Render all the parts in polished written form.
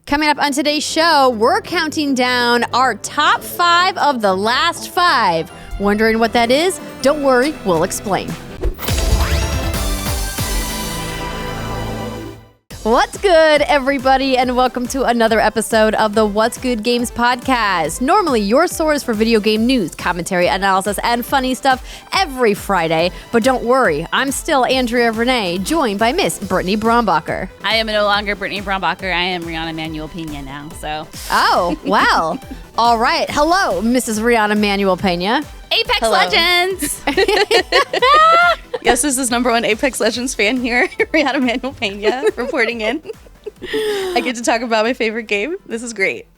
Coming up on today's show, we're counting down our top 5 of the last 5. Wondering what that is? Don't worry, we'll explain. What's good, everybody, and welcome to another episode of the What's Good Games podcast. Normally, your source for video game news, commentary, analysis, and funny stuff every Friday. But don't worry, I'm still Andrea Renee, joined by Miss Brittany Brombacher. I am no longer Brittany Brombacher. I am Riana Manuel-Peña now, so. Oh, wow. All right. Hello, Mrs. Riana Manuel-Peña. Apex Legends! Yes, this is number 1 Apex Legends fan here, Riana Manuel-Peña, reporting in. I get to talk about my favorite game. This is great.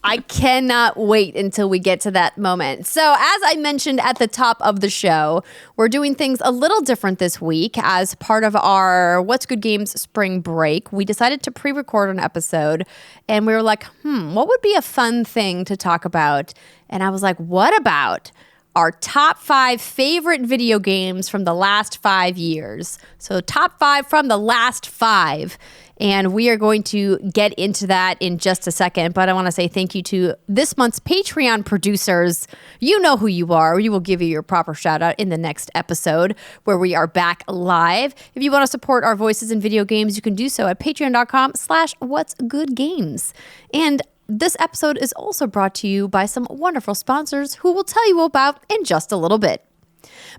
I cannot wait until we get to that moment. So as I mentioned at the top of the show, we're doing things a little different this week. As part of our What's Good Games spring break, we decided to pre-record an episode, and we were like, what would be a fun thing to talk about? And I was like, what about our top 5 favorite video games from the last 5 years? So top 5 from the last 5. And we are going to get into that in just a second. But I want to say thank you to this month's Patreon producers. You know who you are. We will give you your proper shout out in the next episode where we are back live. If you want to support our voices in video games, you can do so at patreon.com/whatsgoodgames. And this episode is also brought to you by some wonderful sponsors who we'll tell you about in just a little bit.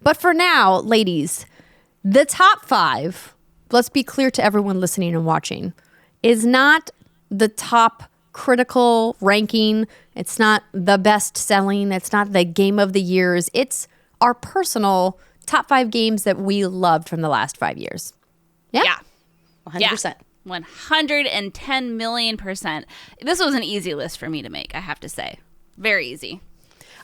But for now, ladies, the top 5, let's be clear to everyone listening and watching, is not the top critical ranking. It's not the best selling. It's not the game of the years. It's our personal top 5 games that we loved from the last 5 years. Yeah? 100%. Yeah. 110 million %. This was an easy list for me to make, I have to say. Very easy.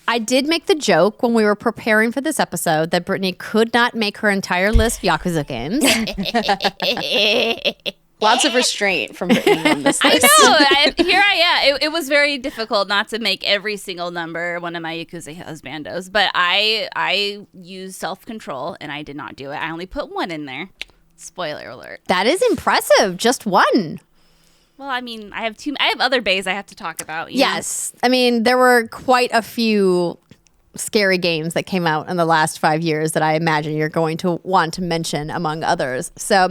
I did make the joke when we were preparing for this episode that Brittany could not make her entire list of Yakuza games. Lots of restraint from Brittany on this list. I know. Here I am. It was very difficult not to make every single number one of my Yakuza husbandos, but I used self-control and I did not do it. I only put 1 in there. Spoiler alert. That is impressive. Just 1. Well, I mean, I have other bays I have to talk about. Yes. I mean, there were quite a few scary games that came out in the last 5 years that I imagine you're going to want to mention, among others. So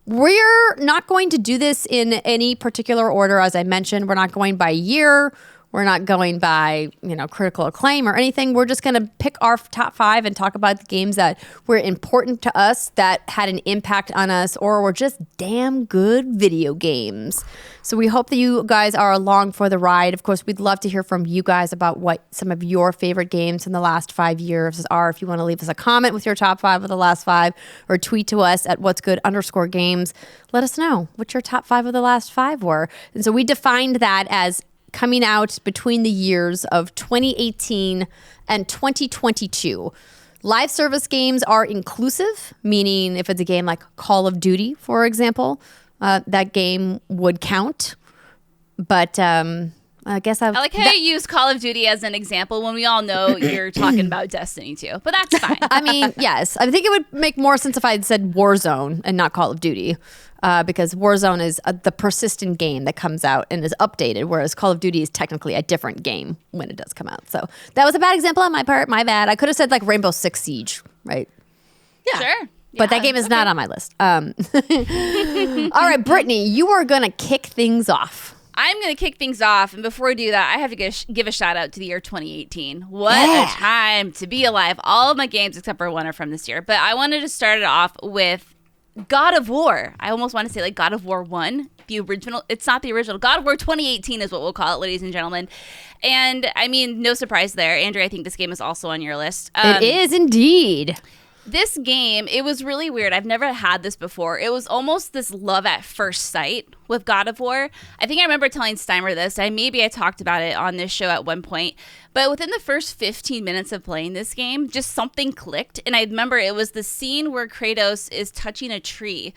we're not going to do this in any particular order. As I mentioned, we're not going by year. We're not going by, critical acclaim or anything. We're just going to pick our top 5 and talk about the games that were important to us, that had an impact on us, or were just damn good video games. So we hope that you guys are along for the ride. Of course, we'd love to hear from you guys about what some of your favorite games in the last 5 years are. If you want to leave us a comment with your top 5 of the last 5, or tweet to us at whatsgood_games, let us know what your top 5 of the last 5 were. And so we defined that as coming out between the years of 2018 and 2022. Live service games are inclusive, meaning if it's a game like Call of Duty, for example, that game would count. But I guess I like how you use Call of Duty as an example when we all know you're talking about Destiny 2. But that's fine. I mean, yes. I think it would make more sense if I had said Warzone and not Call of Duty. Because Warzone is the persistent game that comes out and is updated, whereas Call of Duty is technically a different game when it does come out. So that was a bad example on my part. My bad. I could have said like Rainbow Six Siege, right? Yeah. Sure. But that game is not on my list. All right, Brittany, you are going to kick things off. I'm going to kick things off. And before I do that, I have to give a shout out to the year 2018. What a time to be alive. All of my games except for 1 are from this year. But I wanted to start it off with God of War. I almost want to say like God of War 1, the original. It's not the original. God of War 2018 is what we'll call it, ladies and gentlemen. And I mean, no surprise there. Andrea, I think this game is also on your list. It is indeed. This game, it was really weird. I've never had this before. It was almost this love at first sight with God of War. I think I remember telling Steimer this. Maybe I talked about it on this show at one point. But within the first 15 minutes of playing this game, just something clicked. And I remember it was the scene where Kratos is touching a tree.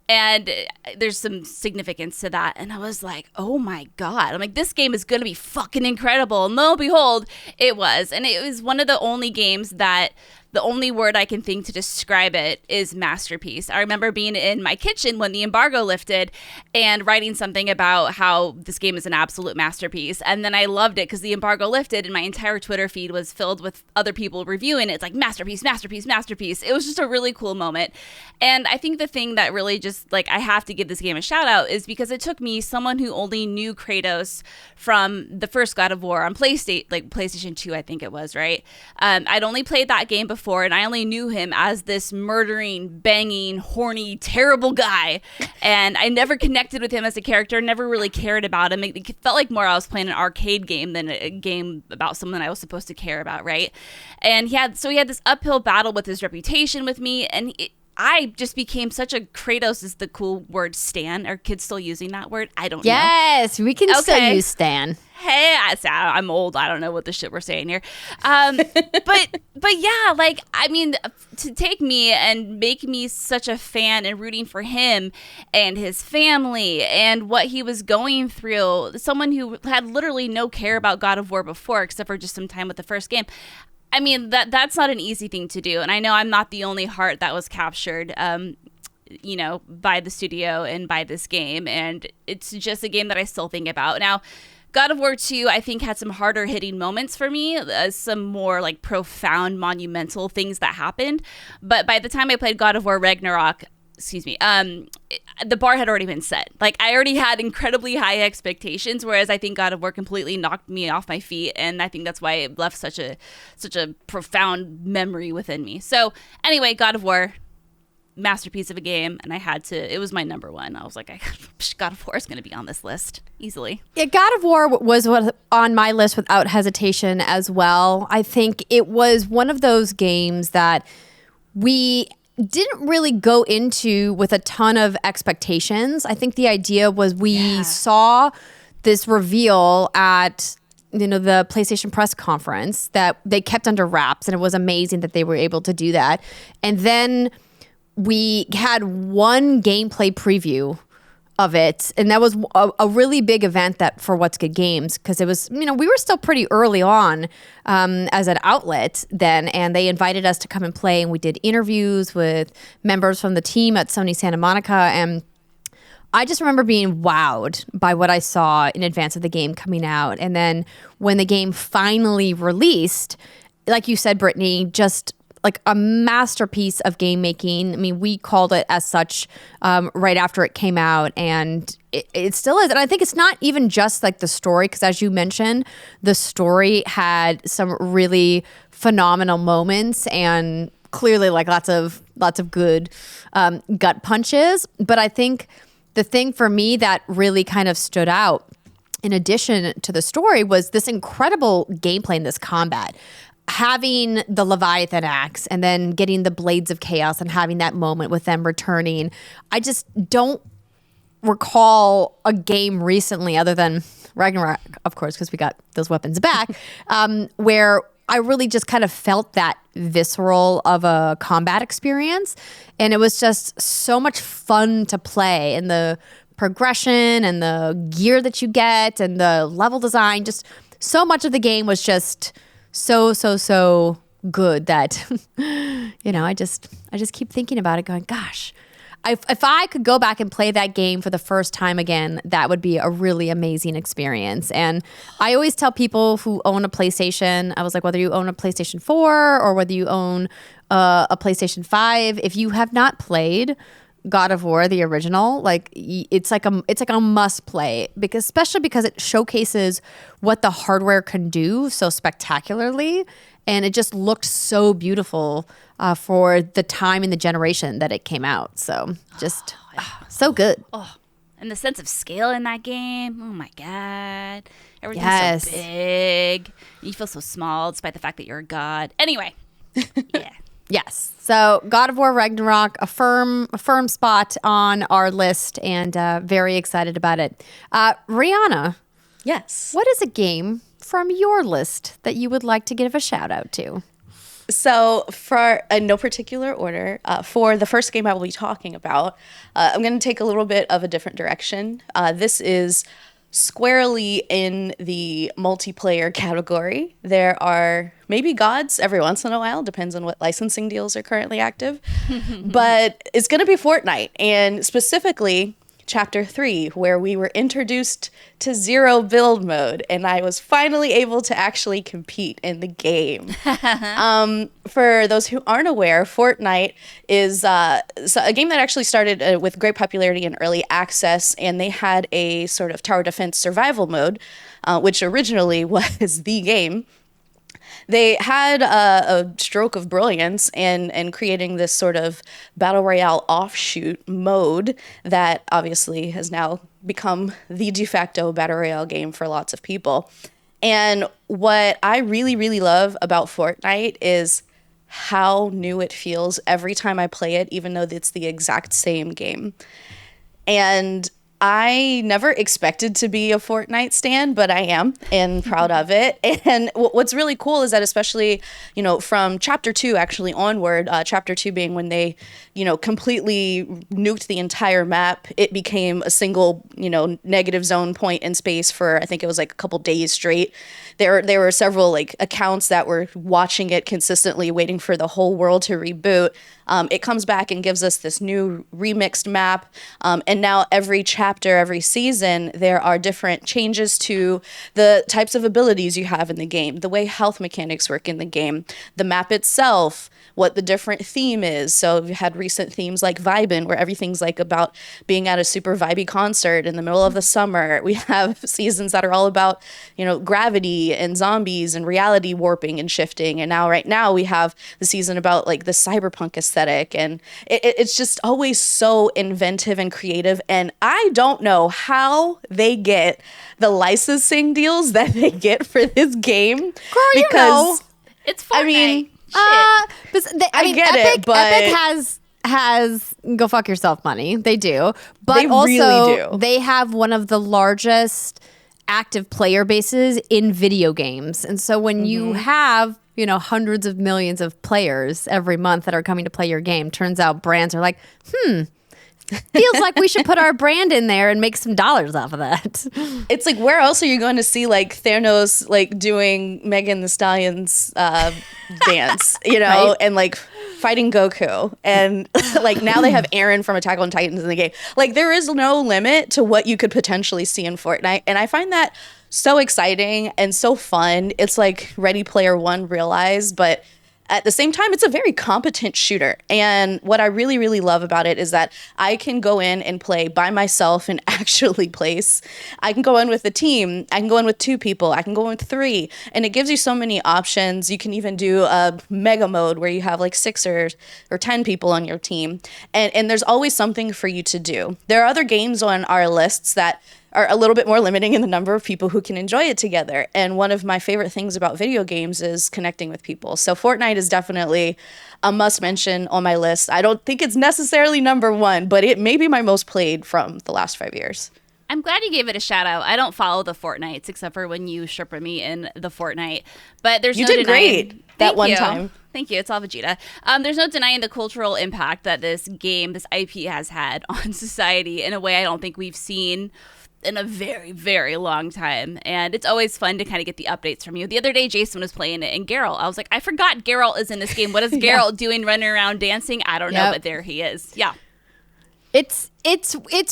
And there's some significance to that. And I was like, oh my God. I'm like, this game is going to be fucking incredible. And lo and behold, it was. And it was one of the only games that the only word I can think to describe it is masterpiece. I remember being in my kitchen when the embargo lifted and writing something about how this game is an absolute masterpiece. And then I loved it because the embargo lifted and my entire Twitter feed was filled with other people reviewing it. It's like masterpiece, masterpiece, masterpiece. It was just a really cool moment. And I think the thing that really just like I have to give this game a shout out is because it took me, someone who only knew Kratos from the first God of War on PlayStation 2, I think it was, right? I'd only played that game before, and I only knew him as this murdering, banging, horny, terrible guy. And I never connected with him as a character, never really cared about him. It felt like more I was playing an arcade game than a game about someone I was supposed to care about, right? And he had this uphill battle with his reputation with me, and I just became such a Kratos is the cool word stan. Are kids still using that word? I don't know. Yes, we can still use stan. Hey, I'm old. I don't know what the shit we're saying here. But yeah, like, I mean, to take me and make me such a fan and rooting for him and his family and what he was going through, someone who had literally no care about God of War before, except for just some time with the first game. I mean, that's not an easy thing to do. And I know I'm not the only heart that was captured, by the studio and by this game. And it's just a game that I still think about. Now, God of War 2, I think, had some harder hitting moments for me, some more like profound, monumental things that happened. But by the time I played God of War Ragnarok, the bar had already been set. Like, I already had incredibly high expectations, whereas I think God of War completely knocked me off my feet, and I think that's why it left such a profound memory within me. So anyway, God of War, masterpiece of a game, and it was my number one. I was like, God of War is going to be on this list easily. Yeah, God of War was on my list without hesitation as well. I think it was one of those games that we didn't really go into with a ton of expectations. I think the idea was we saw this reveal at the PlayStation press conference that they kept under wraps, and it was amazing that they were able to do that. And then we had one gameplay preview of it, and that was a really big event that for What's Good Games, because it was, we were still pretty early on as an outlet then, and they invited us to come and play, and we did interviews with members from the team at Sony Santa Monica, and I just remember being wowed by what I saw in advance of the game coming out. And then when the game finally released, like you said, Brittany, just like a masterpiece of game making. I mean, we called it as such right after it came out, and it still is. And I think it's not even just like the story, because as you mentioned, the story had some really phenomenal moments and clearly like lots of good gut punches. But I think the thing for me that really kind of stood out in addition to the story was this incredible gameplay in this combat. Having the Leviathan axe and then getting the Blades of Chaos and having that moment with them returning. I just don't recall a game recently, other than Ragnarok, of course, because we got those weapons back, where I really just kind of felt that visceral of a combat experience. And it was just so much fun to play, and the progression and the gear that you get and the level design, just so much of the game was just so good that I just keep thinking about it, going, gosh, if I could go back and play that game for the first time again, that would be a really amazing experience. And I always tell people who own a PlayStation, I was like, whether you own a PlayStation 4 or whether you own a PlayStation 5, if you have not played God of War, the original, like it's like a must play, especially because it showcases what the hardware can do so spectacularly, and it just looked so beautiful for the time and the generation that it came out. So just so good. Oh, and the sense of scale in that game. Oh my God, everything's so big. You feel so small despite the fact that you're a god. Anyway, yeah. Yes. So God of War Ragnarok, a firm spot on our list, and very excited about it. Riana. Yes. What is a game from your list that you would like to give a shout out to? So for in no particular order, for the first game I will be talking about, I'm going to take a little bit of a different direction. This is squarely in the multiplayer category. There are maybe gods every once in a while, depends on what licensing deals are currently active. But it's going to be Fortnite, and specifically Chapter 3, where we were introduced to zero build mode, and I was finally able to actually compete in the game. For those who aren't aware, Fortnite is a game that actually started with great popularity in early access, and they had a sort of tower defense survival mode, which originally was the game. They had a stroke of brilliance in creating this sort of battle royale offshoot mode that obviously has now become the de facto battle royale game for lots of people. And what I really, really love about Fortnite is how new it feels every time I play it, even though it's the exact same game. And I never expected to be a Fortnite stan, but I am, and proud of it. And what's really cool is that, especially, from Chapter 2 actually onward, Chapter 2 being when they, completely nuked the entire map, it became a single, negative zone point in space for, I think it was like a couple days straight. There were several like accounts that were watching it consistently, waiting for the whole world to reboot. It comes back and gives us this new remixed map. And now every chapter, every season, there are different changes to the types of abilities you have in the game, the way health mechanics work in the game, the map itself, what the different theme is. So we've had recent themes like Vibin', where everything's like about being at a super vibey concert in the middle of the summer. We have seasons that are all about, gravity and zombies and reality warping and shifting. And right now we have the season about like the cyberpunk aesthetic. And it's just always so inventive and creative. And I don't know how they get the licensing deals that they get for this game. Girl, because it's Fortnite. I mean, I get Epic, it, but Epic has go fuck yourself money. They do, but they also really do. They have one of the largest active player bases in video games, and so when you have hundreds of millions of players every month that are coming to play your game, turns out brands are like, feels like we should put our brand in there and make some dollars off of that. It's like, where else are you going to see like Thanos like doing Megan Thee Stallion's dance, Right? and like fighting Goku, and like now they have Aaron from Attack on Titans in the game. Like, there is no limit to what you could potentially see in Fortnite, and I find that so exciting and so fun. It's like Ready Player One realized, but at the same time, it's a very competent shooter. And what I really, really love about it is that I can go in and play by myself and actually place. I can go in with a team. I can go in with 2 people. I can go in with 3. And it gives you so many options. You can even do a mega mode where you have like 6 or 10 people on your team. And there's always something for you to do. There are other games on our lists that are a little bit more limiting in the number of people who can enjoy it together. And one of my favorite things about video games is connecting with people. So Fortnite is definitely a must mention on my list. I don't think it's necessarily number 1, but it may be my most played from the last 5 years. I'm glad you gave it a shout out. I don't follow the Fortnites except for when you Sherpa me in the Fortnite. But there's you no did denying great that one time. Thank you. It's all Vegeta. There's no denying the cultural impact that this game, this IP has had on society in a way I don't think we've seen in a very, very long time. And it's always fun to kind of get the updates from you. The other day, Jason was playing it, and Geralt, I was like, I forgot Geralt is in this game. What is Geralt doing running around dancing? I don't know, but there he is. Yeah. It's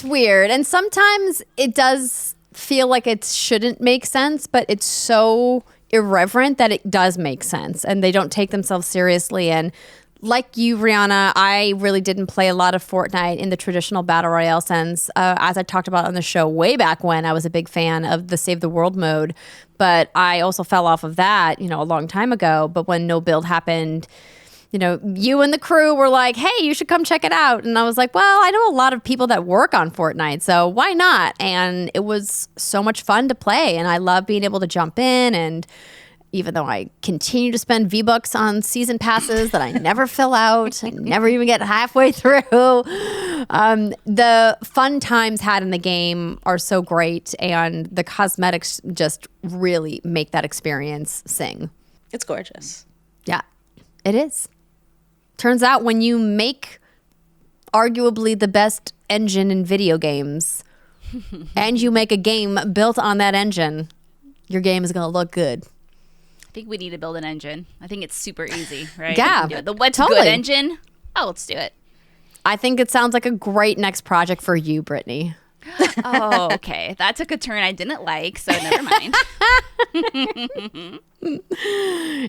weird, and sometimes it does feel like it shouldn't make sense, but it's so irreverent that it does make sense, and they don't take themselves seriously. And like you, Riana, I really didn't play a lot of Fortnite in the traditional battle royale sense. As I talked about on the show way back when, I was a big fan of the Save the World mode, but I also fell off of that, a long time ago. But when no build happened, you and the crew were like, hey, you should come check it out. And I was like, well, I know a lot of people that work on Fortnite, so why not? And it was so much fun to play. And I love being able to jump in. And even though I continue to spend V-Bucks on season passes that I never fill out, I never even get halfway through, the fun times had in the game are so great. And the cosmetics just really make that experience sing. It's gorgeous. Yeah, it is. Turns out when you make arguably the best engine in video games, and you make a game built on that engine, your game is going to look good. I think we need to build an engine. I think it's super easy, right? Yeah, The what's totally. good engine. Oh, let's do it. I think it sounds like a great next project for you, Brittany. Oh, okay. That took a turn I didn't like, so never mind.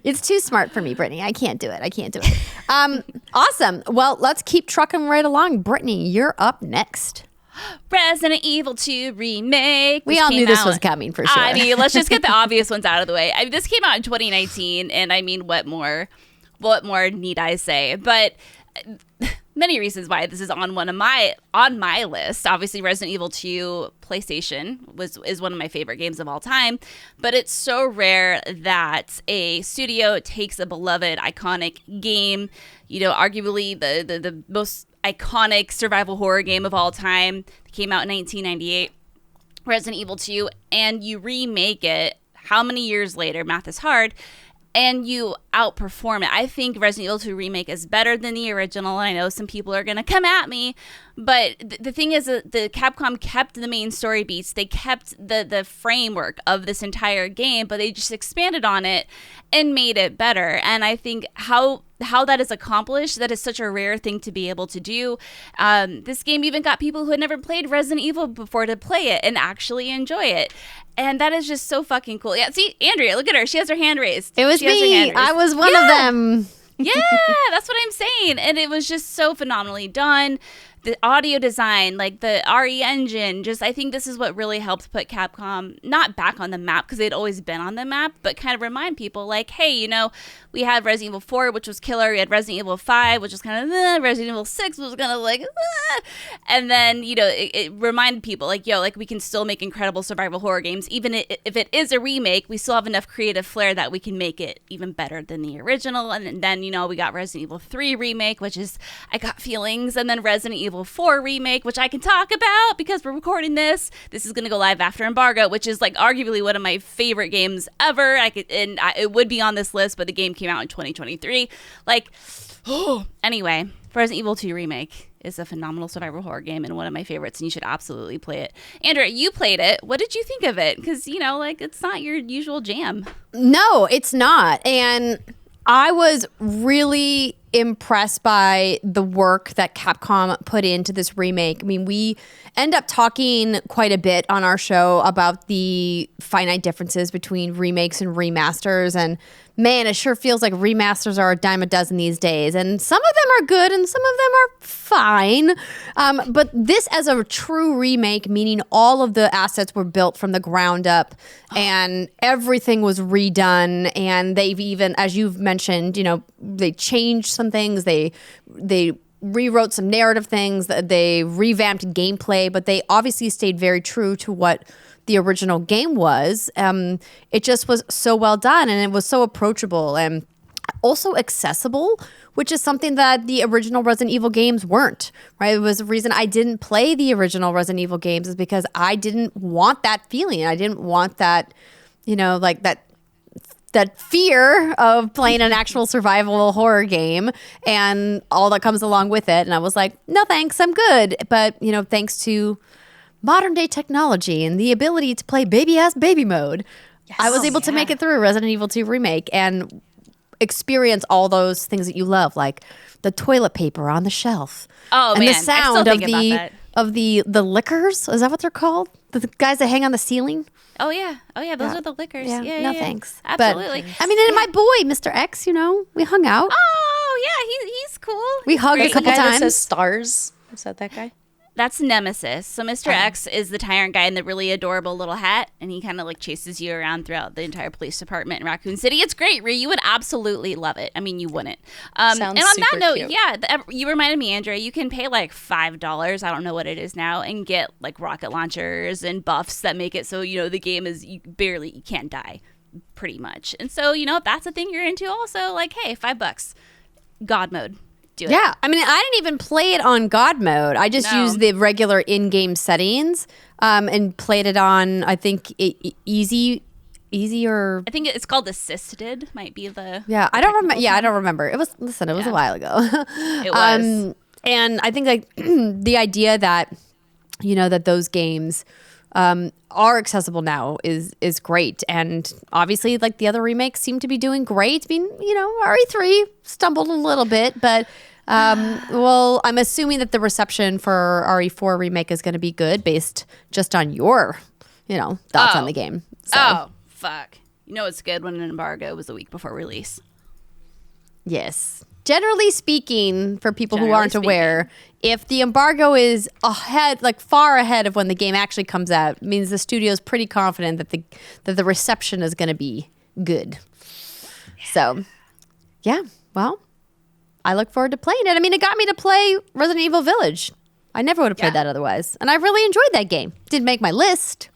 It's too smart for me, Brittany. I can't do it. Awesome. Well, let's keep trucking right along. Brittany, you're up next. Resident Evil 2 Remake. We which all knew came this out- was coming for sure. I mean, let's just get the obvious ones out of the way. I mean, this came out in 2019, and I mean, what more need I say? But many reasons why this is on my list. Obviously, Resident Evil 2 PlayStation is one of my favorite games of all time, but it's so rare that a studio takes a beloved, iconic game, arguably the most iconic survival horror game of all time. It came out in 1998, Resident Evil 2, and you remake it how many years later? Math is hard. And you outperform it. I think Resident Evil 2 Remake is better than the original. And I know some people are going to come at me. But the thing is that the Capcom kept the main story beats. They kept the framework of this entire game. But they just expanded on it and made it better. And I think how that is accomplished, that is such a rare thing to be able to do. This game even got people who had never played Resident Evil before to play it and actually enjoy it. And that is just so fucking cool. Yeah, see, Andrea, look at her. She has her hand raised. It was She has her hand me. raised. I was one of them. Yeah, that's what I'm saying. And it was just so phenomenally done. The audio design, like the RE engine, I think this is what really helped put Capcom not back on the map, because they'd always been on the map, but kind of remind people like, hey, we had Resident Evil 4, which was killer. We had Resident Evil 5, which was kind of, Resident Evil 6 was kind of like, and then, it reminded people like, like we can still make incredible survival horror games. Even if it is a remake, we still have enough creative flair that we can make it even better than the original. And then, we got Resident Evil 3 Remake, which is, I got feelings. And then Resident Evil 4 Remake, which I can talk about because we're recording this. This is going to go live after embargo, which is like arguably one of my favorite games ever. It would be on this list, but the game came out in 2023. Anyway, Resident Evil 2 Remake is a phenomenal survival horror game and one of my favorites, and you should absolutely play it. Andrea, you played it. What did you think of it? Because, it's not your usual jam. No, it's not. And I was really impressed by the work that Capcom put into this remake. I mean, we end up talking quite a bit on our show about the finite differences between remakes and remasters. And man, it sure feels like remasters are a dime a dozen these days. And some of them are good and some of them are fine. But this as a true remake, meaning all of the assets were built from the ground up and everything was redone. And they've even, as you've mentioned, they changed some things. They rewrote some narrative things. They revamped gameplay, but they obviously stayed very true to what the original game was. It just was so well done, and it was so approachable and also accessible, which is something that the original Resident Evil games weren't, right? It was the reason I didn't play the original Resident Evil games is because I didn't want that feeling. I didn't want that, like that fear of playing an actual survival horror game and all that comes along with it. And I was like, no, thanks, I'm good. But, thanks to modern day technology and the ability to play baby mode, yes. I was able to make it through Resident Evil 2 Remake and experience all those things that you love, like the toilet paper on the shelf. Oh, and man, the sound of the liquors. Is that what they're called? The guys that hang on the ceiling? Oh yeah. Those are the liquors. Yeah. No thanks. Absolutely. But, I mean, and my boy, Mr. X, we hung out. Oh yeah, he's cool. We hugged a couple the guy times. That says stars. Is that guy? That's Nemesis. So Mr. X is the tyrant guy in the really adorable little hat, and he kind of like chases you around throughout the entire police department in Raccoon City. It's great, Ree. You would absolutely love it. I mean, you wouldn't. Sounds and on that super note, cute. you reminded me, Andrea, you can pay like $5, I don't know what it is now, and get like rocket launchers and buffs that make it so, the game is, you can't die, pretty much. And so, if that's a thing you're into also, like, hey, $5, God mode. Do it. Yeah, I mean, I didn't even play it on God mode. I just used the regular in-game settings and played it on, I think, easy or... I think it's called assisted, might be the... Yeah, I don't remember. Yeah, I don't remember. It was a while ago. It was. And I think like the idea that, that those games are accessible now is great. And obviously, like, the other remakes seem to be doing great. I mean, RE3 stumbled a little bit, but well, I'm assuming that the reception for RE4 Remake is going to be good based just on your, thoughts on the game. So. Oh, fuck. It's good when an embargo was a week before release. Yes. Generally speaking, for people who aren't aware, if the embargo is ahead, like far ahead of when the game actually comes out, it means the studio is pretty confident that the reception is going to be good. Yeah. So, yeah, well, I look forward to playing it. I mean, it got me to play Resident Evil Village. I never would have played that otherwise. And I really enjoyed that game. Didn't make my list,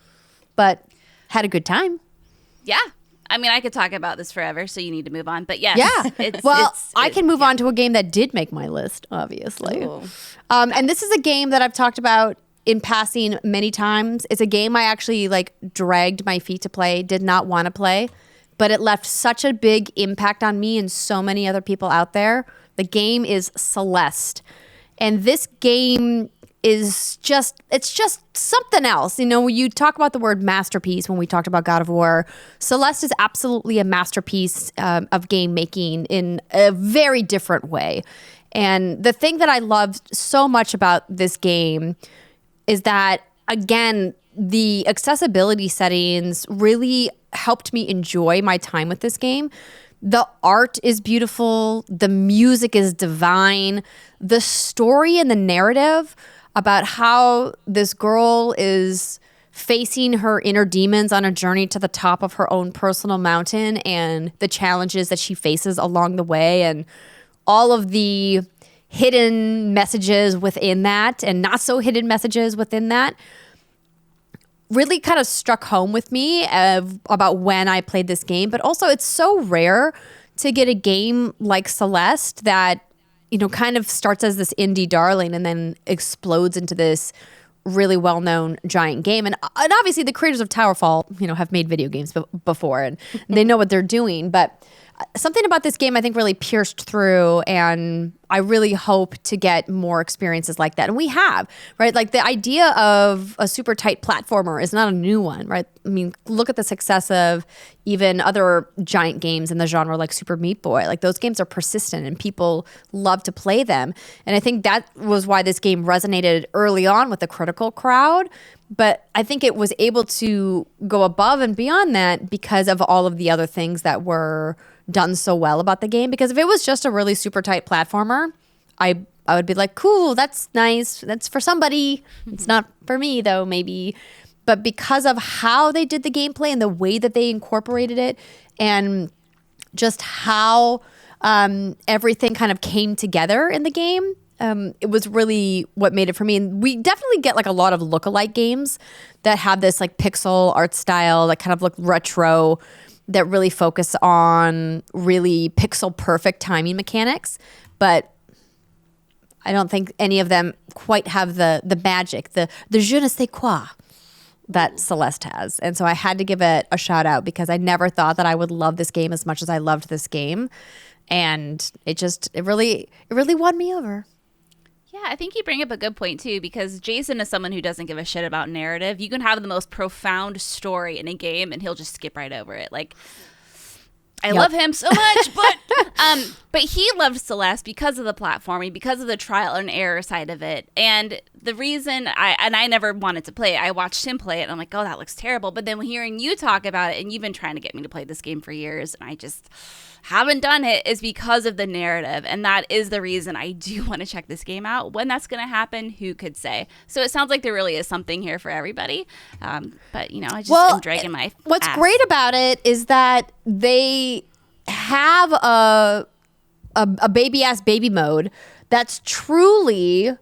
but had a good time. Yeah. I mean, I could talk about this forever, so you need to move on. But yes. Yeah. I can move on to a game that did make my list, obviously. And this is a game that I've talked about in passing many times. It's a game I actually dragged my feet to play, did not want to play, but it left such a big impact on me and so many other people out there. The game is Celeste. And this game is just something else. You talk about the word masterpiece when we talked about God of War. Celeste is absolutely a masterpiece of game making in a very different way. And the thing that I loved so much about this game is that, again, the accessibility settings really helped me enjoy my time with this game. The art is beautiful. The music is divine. The story and the narrative about how this girl is facing her inner demons on a journey to the top of her own personal mountain and the challenges that she faces along the way and all of the hidden messages within that and not so hidden messages within that really kind of struck home with me about when I played this game. But also, it's so rare to get a game like Celeste that, kind of starts as this indie darling and then explodes into this really well-known giant game. And obviously, the creators of Towerfall, have made video games before and they know what they're doing. But something about this game I think really pierced through, and I really hope to get more experiences like that. And we have, right? Like, the idea of a super tight platformer is not a new one, right? I mean, look at the success of even other giant games in the genre like Super Meat Boy. Like, those games are persistent and people love to play them. And I think that was why this game resonated early on with the critical crowd. But I think it was able to go above and beyond that because of all of the other things that were done so well about the game. Because if it was just a really super tight platformer, I would be like, cool, that's nice. That's for somebody. It's not for me, though, maybe. But because of how they did the gameplay and the way that they incorporated it and just how everything kind of came together in the game, it was really what made it for me. And we definitely get a lot of lookalike games that have this pixel art style that kind of look retro, that really focus on really pixel perfect timing mechanics. But I don't think any of them quite have the magic, the je ne sais quoi that Celeste has. And so I had to give it a shout out because I never thought that I would love this game as much as I loved this game. And it really won me over. Yeah, I think you bring up a good point, too, because Jason is someone who doesn't give a shit about narrative. You can have the most profound story in a game, and he'll just skip right over it. I love him so much, but he loved Celeste because of the platforming, because of the trial and error side of it. And the reason I never wanted to play it, I watched him play it, and I'm like, oh, that looks terrible. But then hearing you talk about it, and you've been trying to get me to play this game for years, and I just haven't done it, is because of the narrative. And that is the reason I do want to check this game out. When that's going to happen, who could say? So it sounds like there really is something here for everybody. But, I just am dragging my What's ass. Great about it is that they have a baby-ass baby mode that's truly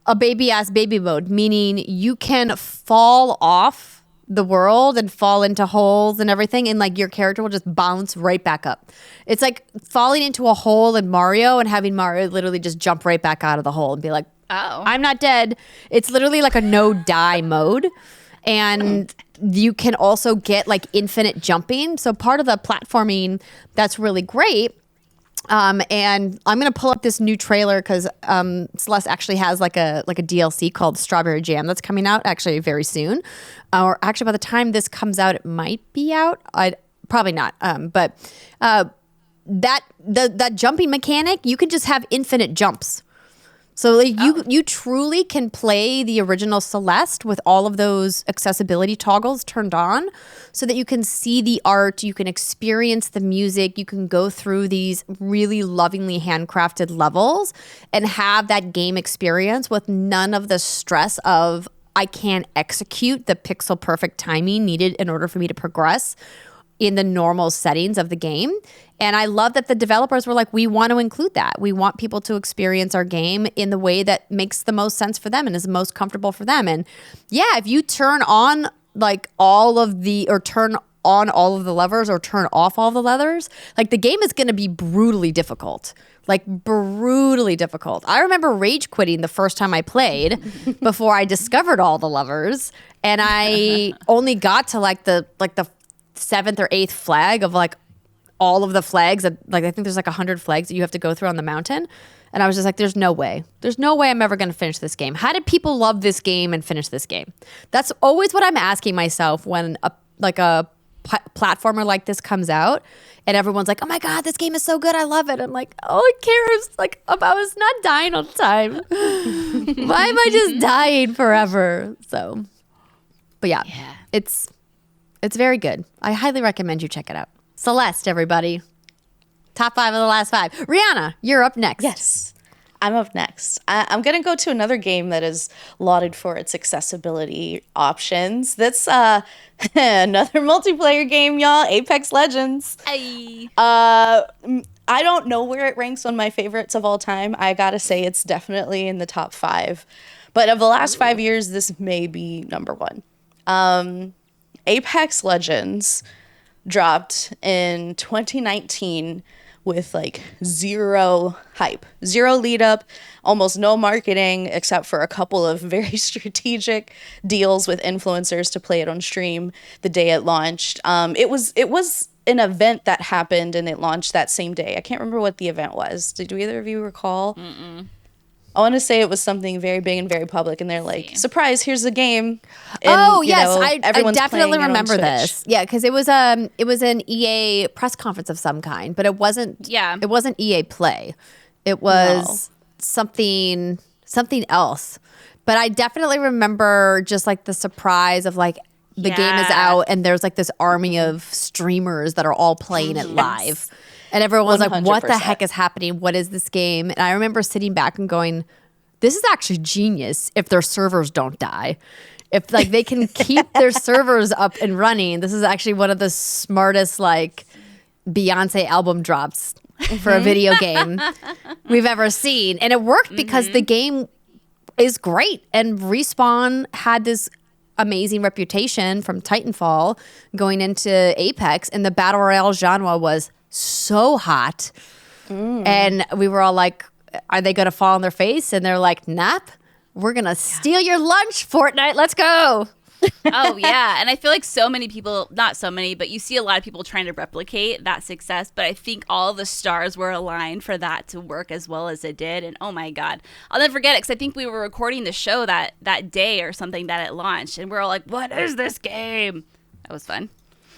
a baby-ass baby mode, meaning you can fall off the world and fall into holes and everything, and your character will just bounce right back up. It's like falling into a hole in Mario and having Mario literally just jump right back out of the hole and be like, oh, I'm not dead. It's literally like a no-die mode. And you can also get infinite jumping. So part of the platforming that's really great And I'm gonna pull up this new trailer because Celeste actually has like a DLC called Strawberry Jam that's coming out actually very soon, or actually by the time this comes out, it might be out. I probably not. But that jumping mechanic, you can just have infinite jumps. So like you truly can play the original Celeste with all of those accessibility toggles turned on so that you can see the art, you can experience the music, you can go through these really lovingly handcrafted levels and have that game experience with none of the stress of I can't execute the pixel perfect timing needed in order for me to progress in the normal settings of the game. And I love that the developers were like, we want to include that. We want people to experience our game in the way that makes the most sense for them and is most comfortable for them. And yeah, if you turn on like turn on all of the levers or turn off all the levers, like the game is going to be brutally difficult. Like brutally difficult. I remember rage quitting the first time I played before I discovered all the levers. And I only got to like the 7th or 8th flag of like all of the flags that like I think there's like 100 flags that you have to go through on the mountain, and I was just like there's no way I'm ever going to finish this game. How did people love this game and finish this game? That's always what I'm asking myself when a platformer like this comes out and everyone's like, oh my god, this game is so good, I love it. I'm like, all I care is like about us not dying all the time. Why am I just dying forever? So but yeah. It's very good. I highly recommend you check it out. Celeste, everybody. Top 5 of the last 5. Riana, you're up next. Yes, I'm up next. I'm going to go to another game that is lauded for its accessibility options. That's another multiplayer game, y'all. Apex Legends. Aye. I don't know where it ranks on my favorites of all time. I got to say it's definitely in the top 5. But of the last 5 years, this may be number 1. Apex Legends dropped in 2019 with like zero hype, zero lead up, almost no marketing except for a couple of very strategic deals with influencers to play it on stream the day it launched. It was an event that happened and it launched that same day. I can't remember what the event was. Did either of you recall? Mm-mm. I want to say it was something very big and very public, and they're like, "Surprise! Here's the game." And, yes, I definitely remember this. Yeah, because it was an EA press conference of some kind, but it wasn't. Yeah, it wasn't EA Play. It was something else. But I definitely remember just like the surprise of like the game is out, and there's like this army of streamers that are all playing it live. And everyone was 100%. Like, what the heck is happening? What is this game? And I remember sitting back and going, this is actually genius if their servers don't die. If like they can keep their servers up and running, this is actually one of the smartest like Beyonce album drops for a video game we've ever seen. And it worked because the game is great. And Respawn had this amazing reputation from Titanfall going into Apex, and the battle royale genre was so hot. And we were all like, are they gonna fall on their face? And they're like, nap, we're gonna steal your lunch, Fortnite, let's go. Oh yeah. And I feel like so many people, not so many, but you see a lot of people trying to replicate that success, but I think all the stars were aligned for that to work as well as it did. And oh my god, I'll never forget it because I think we were recording the show that day or something that it launched, and we're all like, what is this game? That was fun.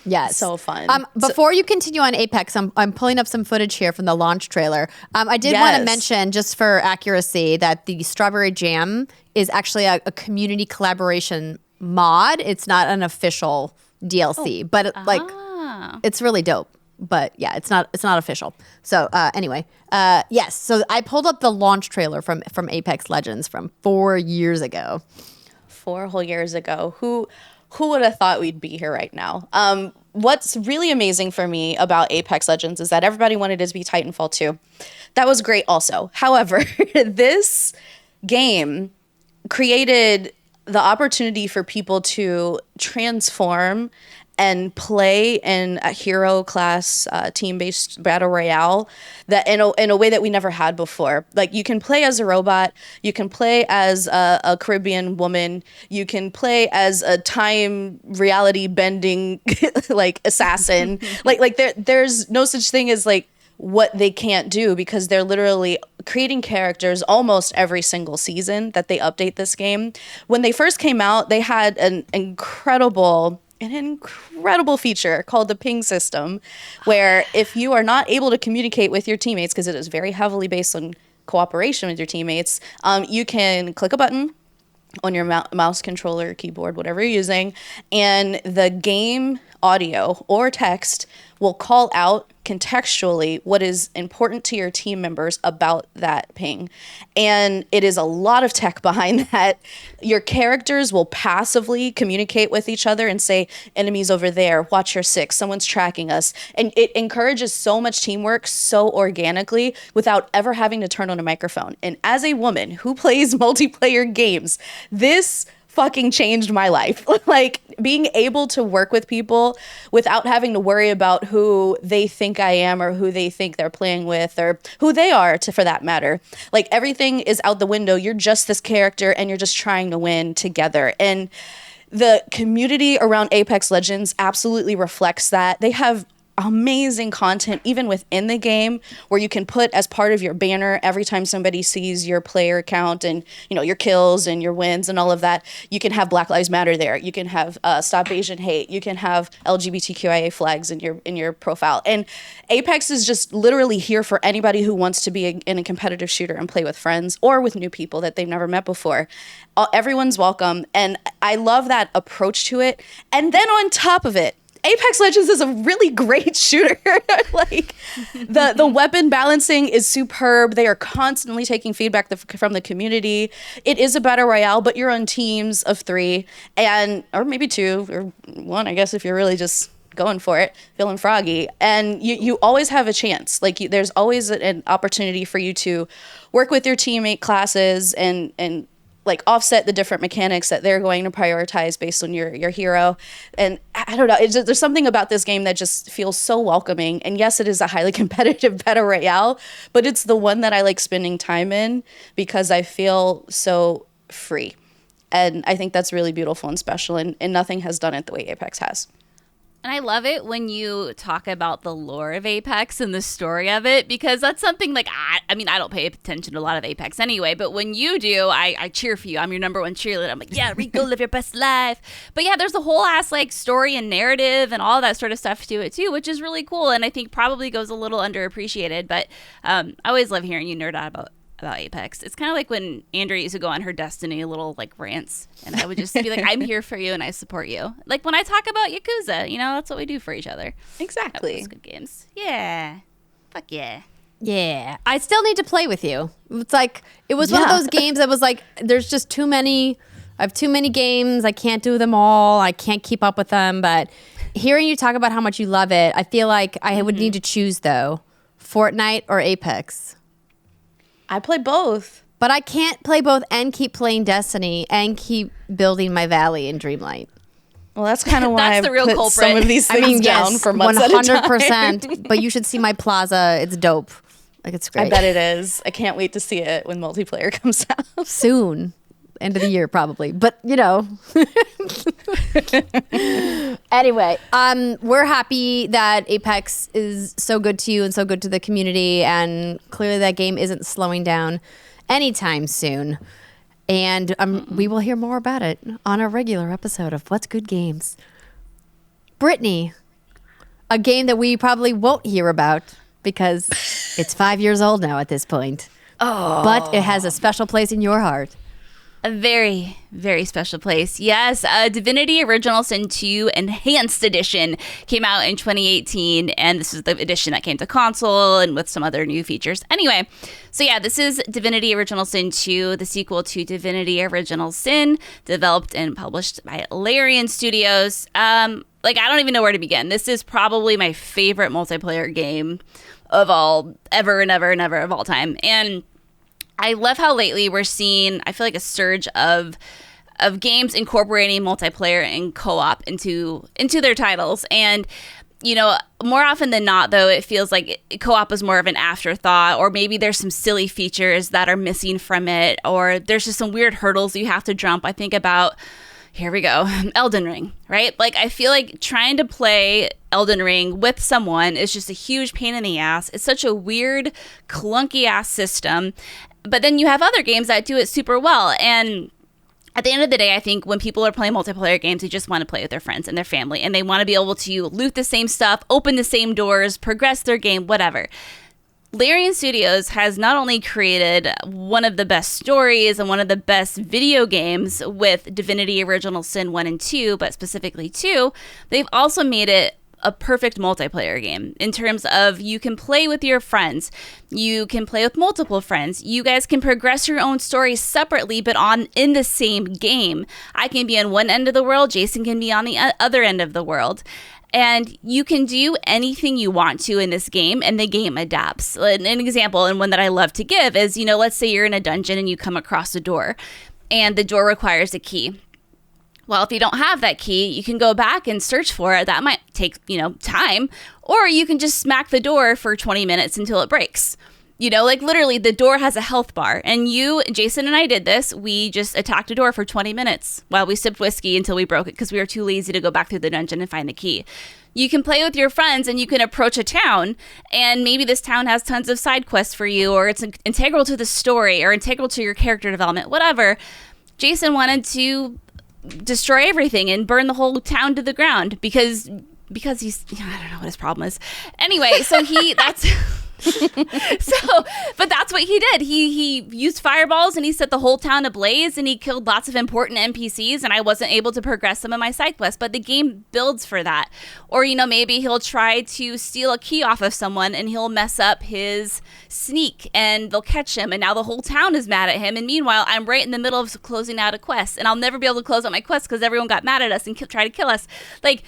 Yes. So fun. Before you continue on Apex, I'm pulling up some footage here from the launch trailer. I did want to mention, just for accuracy, that the Strawberry Jam is actually a community collaboration mod. It's not an official DLC, but it's really dope. But yeah, it's not official. So anyway, yes. So I pulled up the launch trailer from Apex Legends from 4 years ago. 4 whole years ago. Who would have thought we'd be here right now? What's really amazing for me about Apex Legends is that everybody wanted it to be Titanfall 2. That was great also. However, this game created the opportunity for people to transform and play in a hero class team-based battle royale that in a way that we never had before. Like, you can play as a robot, you can play as a Caribbean woman, you can play as a time reality bending like assassin. like there's no such thing as like what they can't do, because they're literally creating characters almost every single season that they update this game. When they first came out, they had an incredible feature called the ping system, where if you are not able to communicate with your teammates, because it is very heavily based on cooperation with your teammates, you can click a button on your mouse controller, keyboard, whatever you're using, and the game audio or text will call out contextually what is important to your team members about that ping. And it is a lot of tech behind that. Your characters will passively communicate with each other and say, enemies over there, watch your six, someone's tracking us. And it encourages so much teamwork so organically without ever having to turn on a microphone. And as a woman who plays multiplayer games, this fucking changed my life. Like, being able to work with people without having to worry about who they think I am or who they think they're playing with or who they are, for that matter. Like, everything is out the window. You're just this character and you're just trying to win together. And the community around Apex Legends absolutely reflects that. They have amazing content even within the game, where you can put as part of your banner every time somebody sees your player count and, you know, your kills and your wins and all of that. You can have Black Lives Matter there. You can have Stop Asian Hate. You can have LGBTQIA flags in your profile. And Apex is just literally here for anybody who wants to be in a competitive shooter and play with friends or with new people that they've never met before. Everyone's welcome, and I love that approach to it. And then on top of it, Apex Legends is a really great shooter. Like, the weapon balancing is superb. They are constantly taking feedback from the community. It is a battle royale, but you're on teams of 3 or maybe 2 or 1, I guess, if you're really just going for it, feeling froggy. And you always have a chance. Like, there's always an opportunity for you to work with your teammate classes and like offset the different mechanics that they're going to prioritize based on your hero. And I don't know, there's something about this game that just feels so welcoming. And yes, it is a highly competitive battle royale, but it's the one that I like spending time in because I feel so free. And I think that's really beautiful and special, and nothing has done it the way Apex has. And I love it when you talk about the lore of Apex and the story of it, because that's something like, I mean, I don't pay attention to a lot of Apex anyway, but when you do, I cheer for you. I'm your number one cheerleader. I'm like, yeah, Rico, live your best life. But yeah, there's a whole ass like story and narrative and all that sort of stuff to it too, which is really cool. And I think probably goes a little underappreciated, but I always love hearing you nerd out about Apex. It's kind of like when Andrea used to go on her Destiny little like rants, and I would just be like, I'm here for you and I support you. Like when I talk about Yakuza, you know, that's what we do for each other. Exactly. Those good games. Yeah. Fuck yeah. Yeah. I still need to play with you. It's like, it was one of those games that was like, there's just too many. I have too many games. I can't do them all. I can't keep up with them. But hearing you talk about how much you love it, I feel like I would need to choose though, Fortnite or Apex. I play both. But I can't play both and keep playing Destiny and keep building my valley in Dreamlight. Well, that's kind of why That's I've the real put culprit. some of these things down for months 100%, at a time. But you should see my plaza. It's dope. Like, it's great. I bet it is. I can't wait to see it when multiplayer comes out. Soon. End of the year, probably. But, you know. Anyway, we're happy that Apex is so good to you and so good to the community. And clearly that game isn't slowing down anytime soon. And we will hear more about it on a regular episode of What's Good Games. Brittany, a game that we probably won't hear about because it's 5 years old now at this point. Oh. But it has a special place in your heart. A very, very special place. Yes, Divinity Original Sin 2 Enhanced Edition came out in 2018, and this is the edition that came to console and with some other new features. Anyway, so yeah, this is Divinity Original Sin 2, the sequel to Divinity Original Sin, developed and published by Larian Studios. Like, I don't even know where to begin. This is probably my favorite multiplayer game of all, ever and ever and ever of all time. And I love how lately we're seeing, I feel like, a surge of games incorporating multiplayer and co-op into their titles. And, you know, more often than not, though, it feels like co-op is more of an afterthought, or maybe there's some silly features that are missing from it, or there's just some weird hurdles you have to jump. I think about, here we go, Elden Ring, right? Like, I feel like trying to play Elden Ring with someone is just a huge pain in the ass. It's such a weird, clunky ass system. But then you have other games that do it super well. And at the end of the day, I think when people are playing multiplayer games, they just want to play with their friends and their family. And they want to be able to loot the same stuff, open the same doors, progress their game, whatever. Larian Studios has not only created one of the best stories and one of the best video games with Divinity Original Sin 1 and 2, but specifically 2, they've also made it a perfect multiplayer game in terms of you can play with your friends. You can play with multiple friends. You guys can progress your own stories separately, but in the same game. I can be on one end of the world. Jason can be on the other end of the world. And you can do anything you want to in this game, and the game adapts. An example, and one that I love to give, is, let's say you're in a dungeon and you come across a door, and the door requires a key. Well, if you don't have that key, you can go back and search for it. That might take, time. Or you can just smack the door for 20 minutes until it breaks. Literally, the door has a health bar. And Jason and I did this. We just attacked a door for 20 minutes while we sipped whiskey until we broke it because we were too lazy to go back through the dungeon and find the key. You can play with your friends and you can approach a town, and maybe this town has tons of side quests for you, or it's integral to the story or integral to your character development, whatever. Jason wanted to destroy everything and burn the whole town to the ground because he's, I don't know what his problem is. Anyway, so but that's what he did. He used fireballs and he set the whole town ablaze, and he killed lots of important NPCs, and I wasn't able to progress some of my side quests, but the game builds for that. Or, maybe he'll try to steal a key off of someone and he'll mess up his sneak and they'll catch him, and now the whole town is mad at him, and meanwhile I'm right in the middle of closing out a quest, and I'll never be able to close out my quest because everyone got mad at us and tried to kill us. Like,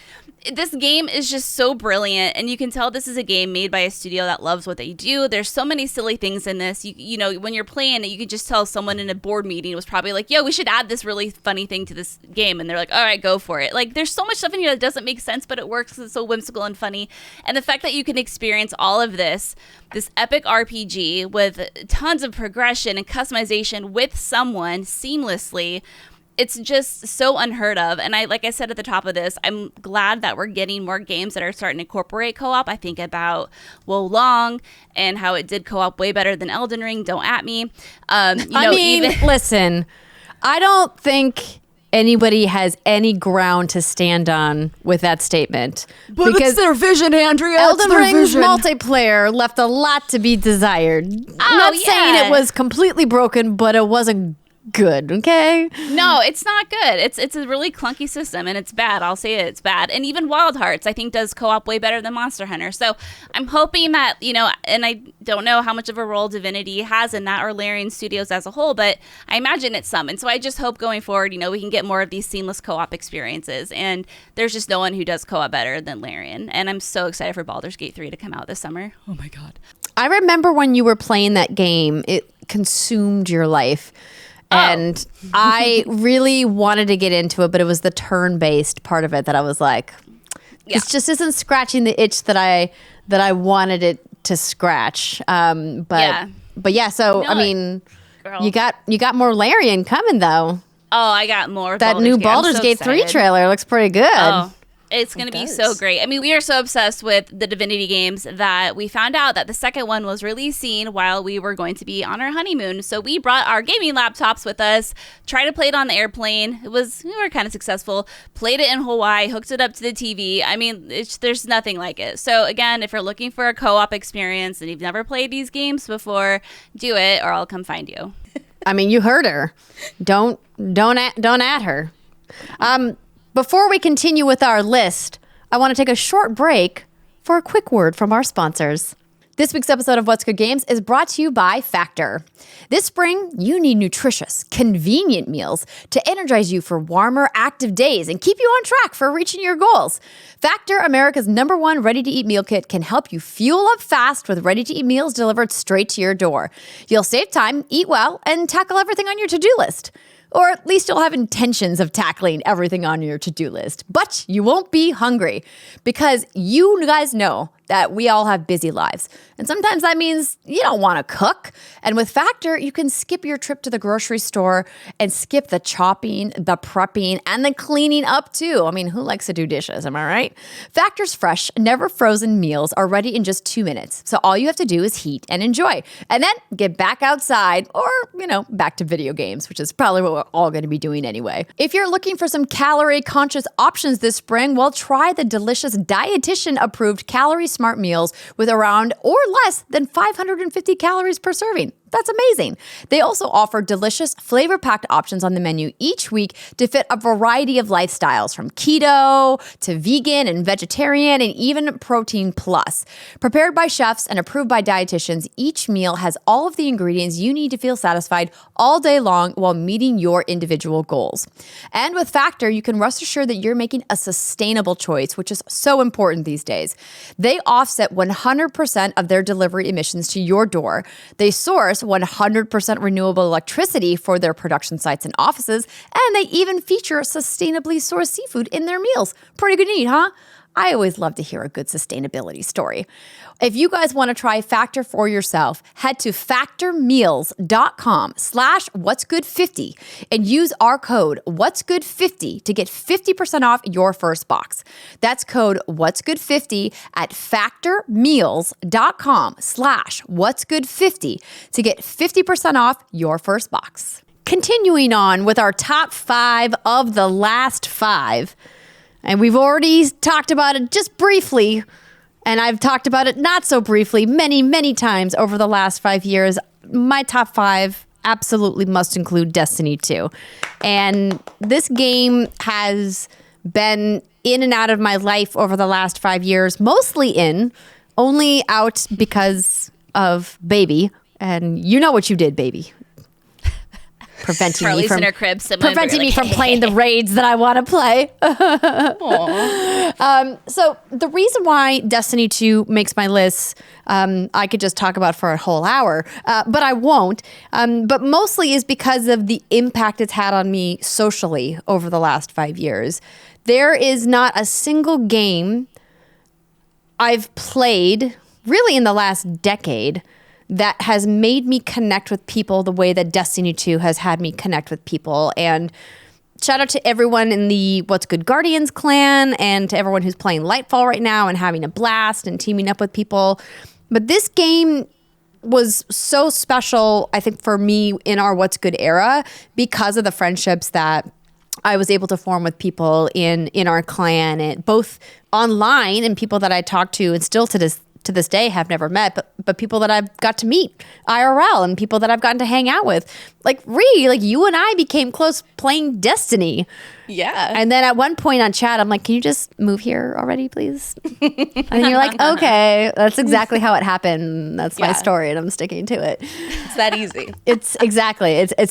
this game is just so brilliant, and you can tell this is a game made by a studio that loves what they do. There's so many silly things in this. When you're playing it, you can just tell someone in a board meeting was probably like, yo, we should add this really funny thing to this game, and they're like, all right, go for it. Like, there's so much stuff in here that doesn't make sense, but it works because it's so whimsical and funny. And the fact that you can experience all of this epic RPG with tons of progression and customization with someone seamlessly, it's just so unheard of. And like I said at the top of this, I'm glad that we're getting more games that are starting to incorporate co-op. I think about Wo Long and how it did co-op way better than Elden Ring. Don't at me. Listen, I don't think anybody has any ground to stand on with that statement. But because it's their vision, Andrea. Elden Ring's multiplayer left a lot to be desired. I'm not saying it was completely broken, but it wasn't good, okay? No, it's not good. It's a really clunky system, and it's bad. I'll say it's bad. And even Wild Hearts, I think, does co-op way better than Monster Hunter. So I'm hoping that, and I don't know how much of a role Divinity has in that, or Larian Studios as a whole, but I imagine it's some. And so I just hope going forward, we can get more of these seamless co-op experiences. And there's just no one who does co-op better than Larian. And I'm so excited for Baldur's Gate 3 to come out this summer. Oh my God. I remember when you were playing that game, it consumed your life. And I really wanted to get into it, but it was the turn-based part of it that I was like, this just isn't scratching the itch that I wanted it to scratch. But yeah, so no, I mean, girl. you got more Larian coming though. Oh, I got more. That new Baldur's Gate 3 trailer looks pretty good. Oh. It's going to be so great. I mean, we are so obsessed with the Divinity games that we found out that the second one was releasing while we were going to be on our honeymoon. So we brought our gaming laptops with us, tried to play it on the airplane. We were kind of successful. Played it in Hawaii, hooked it up to the TV. I mean, there's nothing like it. So again, if you're looking for a co-op experience and you've never played these games before, do it, or I'll come find you. I mean, you heard her. Don't at her. Before we continue with our list, I want to take a short break for a quick word from our sponsors. This week's episode of What's Good Games is brought to you by Factor. This spring, you need nutritious, convenient meals to energize you for warmer, active days and keep you on track for reaching your goals. Factor, America's #1 ready-to-eat meal kit, can help you fuel up fast with ready-to-eat meals delivered straight to your door. You'll save time, eat well, and tackle everything on your to-do list. Or at least you'll have intentions of tackling everything on your to-do list. But you won't be hungry because you guys know that we all have busy lives. And sometimes that means you don't want to cook. And with Factor, you can skip your trip to the grocery store and skip the chopping, the prepping, and the cleaning up too. I mean, who likes to do dishes? Am I right? Factor's fresh, never frozen meals are ready in just 2 minutes. So all you have to do is heat and enjoy. And then get back outside or, back to video games, which is probably what we're all going to be doing anyway. If you're looking for some calorie-conscious options this spring, well, try the delicious dietitian-approved Calorie Smart meals with around or less than 550 calories per serving. That's amazing. They also offer delicious, flavor-packed options on the menu each week to fit a variety of lifestyles, from keto to vegan and vegetarian and even protein plus. Prepared by chefs and approved by dietitians, each meal has all of the ingredients you need to feel satisfied all day long while meeting your individual goals. And with Factor, you can rest assured that you're making a sustainable choice, which is so important these days. They offset 100% of their delivery emissions to your door. They source 100% renewable electricity for their production sites and offices, and they even feature sustainably sourced seafood in their meals. Pretty good neat, huh? I always love to hear a good sustainability story. If you guys want to try Factor for yourself, head to factormeals.com/whatsgood50 and use our code whatsgood50 to get 50% off your first box. That's code whatsgood50 at factormeals.com/whatsgood50 to get 50% off your first box. Continuing on with our top 5 of the last 5. And we've already talked about it just briefly, and I've talked about it not so briefly many, many times over the last 5 years. My top 5 absolutely must include Destiny 2. And this game has been in and out of my life over the last 5 years, mostly in, only out because of baby. And you know what you did, baby. Preventing Charlie's me from in her crib, playing the raids that I want to play. So the reason why Destiny 2 makes my list, I could just talk about for a whole hour, but I won't. But mostly is because of the impact it's had on me socially over the last 5 years. There is not a single game I've played really in the last decade that has made me connect with people the way that Destiny 2 has had me connect with people. And shout out to everyone in the What's Good Guardians clan and to everyone who's playing Lightfall right now and having a blast and teaming up with people. But this game was so special, I think, for me in our What's Good era because of the friendships that I was able to form with people in our clan, and both online and people that I talked to and still to this day have never met, but people that I've got to meet IRL and people that I've gotten to hang out with. Like you and I became close playing Destiny. Yeah. And then at one point on chat, I'm like, can you just move here already, please? And you're like, okay, that's exactly how it happened. That's my story and I'm sticking to it. It's that easy. It's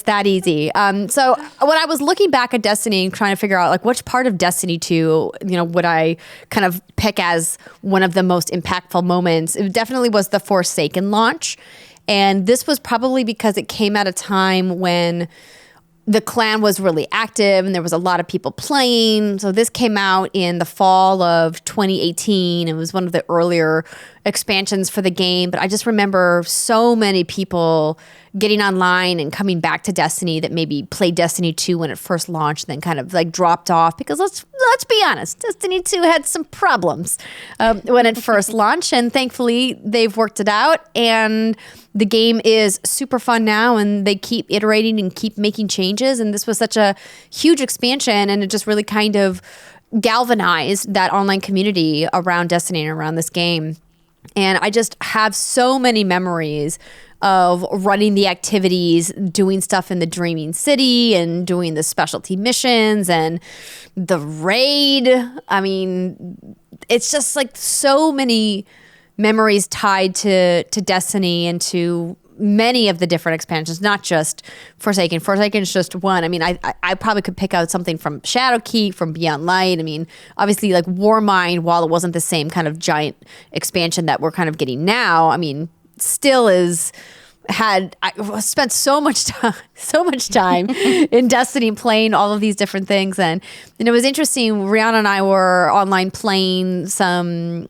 that easy. So when I was looking back at Destiny and trying to figure out like which part of Destiny 2, would I kind of pick as one of the most impactful moments, it definitely was the Forsaken launch. And this was probably because it came at a time when the clan was really active and there was a lot of people playing. So this came out in the fall of 2018. It was one of the earlier expansions for the game. But I just remember so many people getting online and coming back to Destiny that maybe played Destiny 2 when it first launched, then kind of like dropped off because let's be honest, Destiny 2 had some problems when it first launched, and thankfully they've worked it out, and the game is super fun now, and they keep iterating and keep making changes, and this was such a huge expansion, and it just really kind of galvanized that online community around Destiny and around this game. And I just have so many memories of running the activities, doing stuff in the Dreaming City and doing the specialty missions and the raid. I mean, it's just like so many memories tied to Destiny and to many of the different expansions, not just Forsaken. Forsaken is just one. I mean, I probably could pick out something from Shadowkeep, from Beyond Light. I mean, obviously like Warmind, while it wasn't the same kind of giant expansion that we're kind of getting now, I mean, still I spent so much time in Destiny playing all of these different things. And it was interesting. Riana and I were online playing some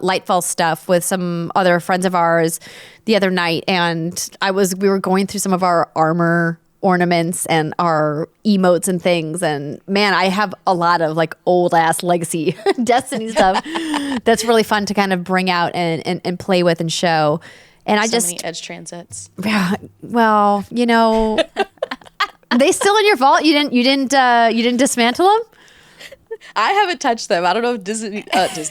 Lightfall stuff with some other friends of ours the other night, and we were going through some of our armor ornaments and our emotes and things, and man, I have a lot of like old ass legacy Destiny stuff that's really fun to kind of bring out and play with and show. And I just many edge transits. Well, they still in your vault? You didn't dismantle them? I haven't touched them. I don't know if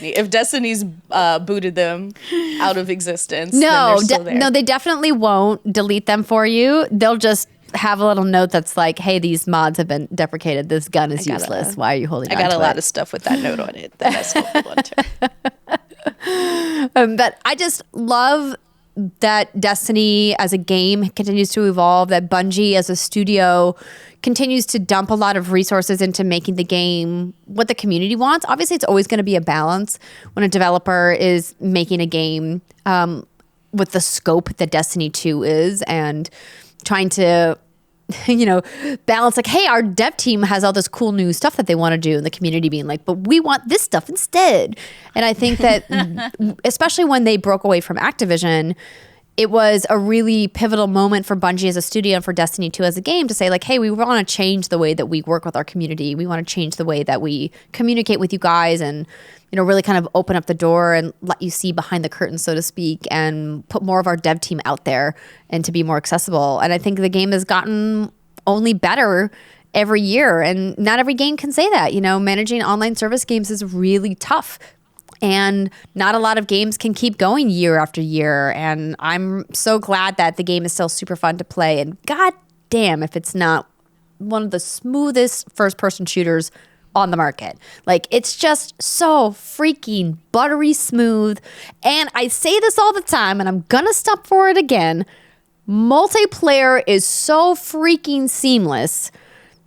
if Destiny's booted them out of existence. No, no, they definitely won't delete them for you. They'll just have a little note that's like, "Hey, these mods have been deprecated. This gun is useless. Why are you holding on to it?" I got a lot of stuff with that note on it. That's one too. But I just love that Destiny as a game continues to evolve, that Bungie as a studio continues to dump a lot of resources into making the game what the community wants. Obviously, it's always going to be a balance when a developer is making a game with the scope that Destiny 2 is, and trying to balance like, hey, our dev team has all this cool new stuff that they want to do, and the community being like, but we want this stuff instead. And I think that especially when they broke away from Activision, it was a really pivotal moment for Bungie as a studio and for Destiny 2 as a game to say like, hey, we want to change the way that we work with our community. We want to change the way that we communicate with you guys, and really kind of open up the door and let you see behind the curtain, so to speak, and put more of our dev team out there and to be more accessible. And I think the game has gotten only better every year, and not every game can say that. Managing online service games is really tough, and not a lot of games can keep going year after year. And I'm so glad that the game is still super fun to play, and god damn if it's not one of the smoothest first-person shooters on the market. Like, it's just so freaking buttery smooth. And I say this all the time, and I'm gonna stop for it again. Multiplayer is so freaking seamless.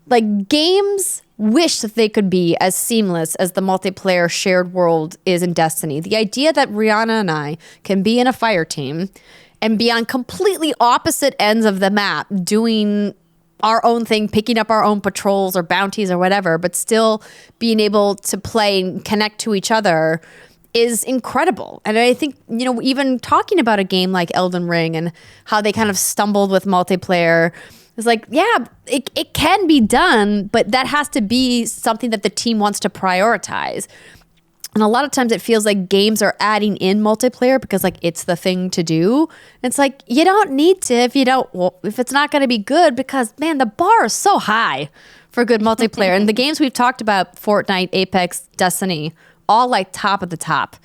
Like, games wish that they could be as seamless as the multiplayer shared world is in Destiny. The idea that Riana and I can be in a fire team and be on completely opposite ends of the map doing our own thing, picking up our own patrols or bounties or whatever, but still being able to play and connect to each other is incredible. And I think, even talking about a game like Elden Ring and how they kind of stumbled with multiplayer, it's like, yeah, it can be done, but that has to be something that the team wants to prioritize. And a lot of times it feels like games are adding in multiplayer because like it's the thing to do. And it's like, you don't need to if it's not going to be good, because man, the bar is so high for good multiplayer. And the games we've talked about, Fortnite, Apex, Destiny, all like top of the top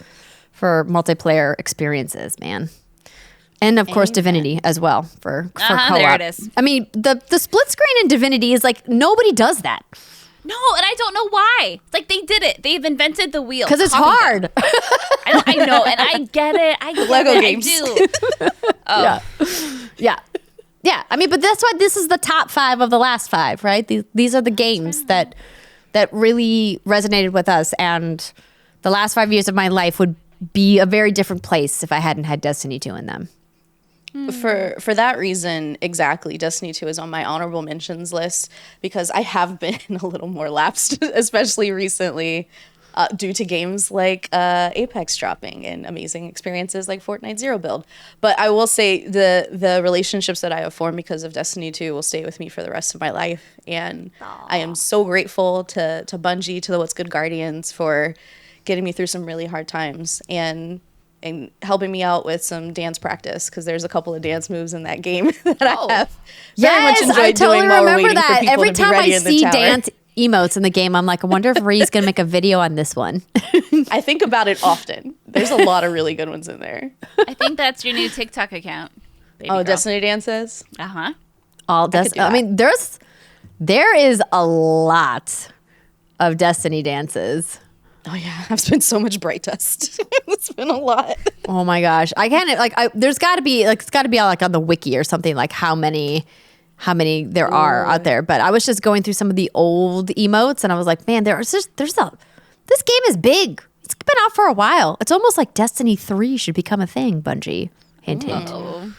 for multiplayer experiences, man. And of course, Divinity as well for co-op. There it is. I mean, the split screen in Divinity is like, nobody does that. No, and I don't know why. It's like they did it. They've invented the wheel. Because it's hard. I know, and I get it. I get Lego it. games. I do. Yeah. I mean, but that's why this is the top 5 of the last 5, right? These are the games that really resonated with us, and the last 5 years of my life would be a very different place if I hadn't had Destiny 2 in them. For that reason, exactly, Destiny 2 is on my honorable mentions list, because I have been a little more lapsed, especially recently, due to games like Apex dropping and amazing experiences like Fortnite Zero Build. But I will say the relationships that I have formed because of Destiny 2 will stay with me for the rest of my life. And I am so grateful to Bungie, to the What's Good Guardians, for getting me through some really hard times and helping me out with some dance practice, because there's a couple of dance moves in that game that I have very much enjoyed doing while we're waiting for people Every to be time ready I in the see tower. dance emotes in the game, I'm like, I wonder if Ree's going to make a video on this one. I think about it often. There's a lot of really good ones in there. I think that's your new TikTok account. Baby girl. Destiny dances? Uh-huh. I mean, there is a lot of Destiny dances. Oh yeah, I've spent so much Bright Dust. It's been a lot. Oh my gosh, I can't there's got to be it's got to be like on the wiki or something, like how many there are out there. But I was just going through some of the old emotes, and I was like, man, this game is big. It's been out for a while. It's almost like Destiny 3 should become a thing. Bungie, hint hint. But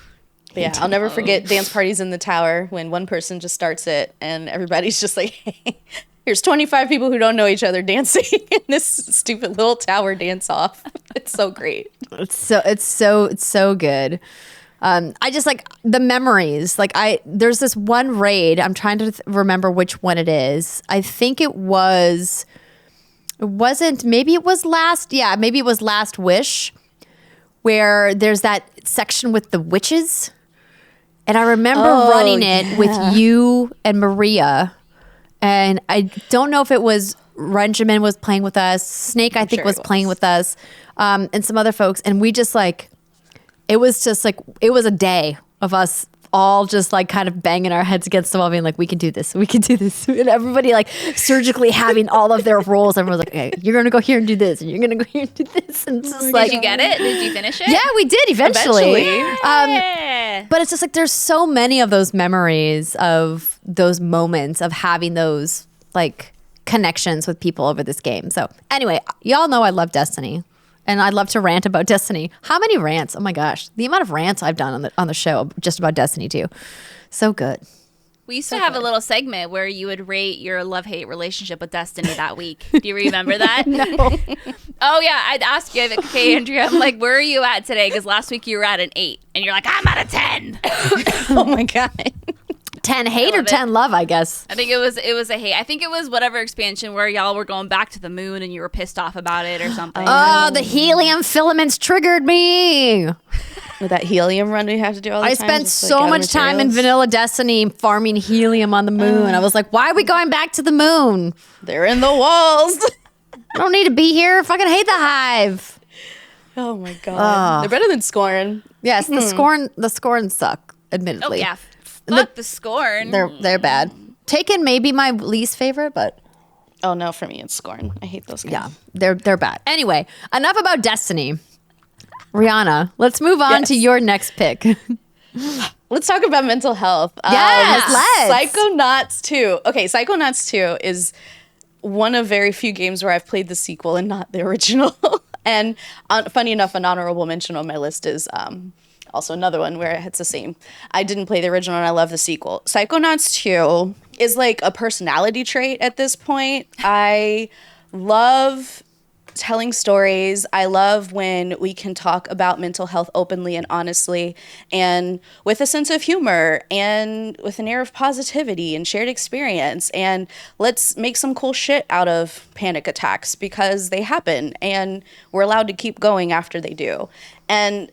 yeah, I'll never forget dance parties in the tower when one person just starts it and everybody's just like, hey, here's 25 people who don't know each other dancing in this stupid little tower dance off. It's so great. It's so good. I just like the memories. Like there's this one raid. I'm trying to remember which one it is. I think it wasn't. Maybe it was maybe it was Last Wish, where there's that section with the witches, and I remember running it with you and Maria, and I don't know if it was Benjamin was playing with us. Snake, I think, was playing with us, and some other folks, and we just like. It was a day of us all just like kind of banging our heads against the wall, being like, we can do this, and everybody like surgically having all of their roles. Everyone's like, okay, you're gonna go here and do this, and you're gonna go here and do this, and it's just like, did you get it? Did you finish it? Yeah, we did eventually. Yeah. But it's just like there's so many of those memories of those moments of having those like connections with people over this game. So anyway, y'all know I love Destiny. And I'd love to rant about Destiny. How many rants? Oh my gosh. The amount of rants I've done on the show just about Destiny too. So good. We used to have a little segment where you would rate your love-hate relationship with Destiny that week. Do you remember that? No. Oh, yeah. I'd ask you, okay, Andrea, I'm like, where are you at today? Because last week you were at an 8. And you're like, I'm at a 10. Oh my God. 10 hate or 10 love, I guess. I think it was a hate. I think it was whatever expansion where y'all were going back to the moon and you were pissed off about it or something. Oh, the helium filaments triggered me. With that helium run we have to do all the time. I spent so much time in vanilla Destiny farming helium on the moon. I was like, why are we going back to the moon? They're in the walls. I don't need to be here. I fucking hate the hive. Oh my God. They're better than Scorn. Yes, the Scorn suck, admittedly. Oh, yeah. Fuck the Scorn. They're bad. Taken may be my least favorite, but oh no, for me it's Scorn. I hate those games. yeah, they're bad. Anyway, enough about Destiny. Rihanna, let's move on to your next pick. Let's talk about mental health. Yes, let's. Psychonauts 2. Okay, Psychonauts 2 is one of very few games where I've played the sequel and not the original. And funny enough, an honorable mention on my list is also another one where it's the same. I didn't play the original and I love the sequel. Psychonauts 2 is like a personality trait at this point. I love telling stories. I love when we can talk about mental health openly and honestly and with a sense of humor and with an air of positivity and shared experience. And let's make some cool shit out of panic attacks because they happen and we're allowed to keep going after they do. And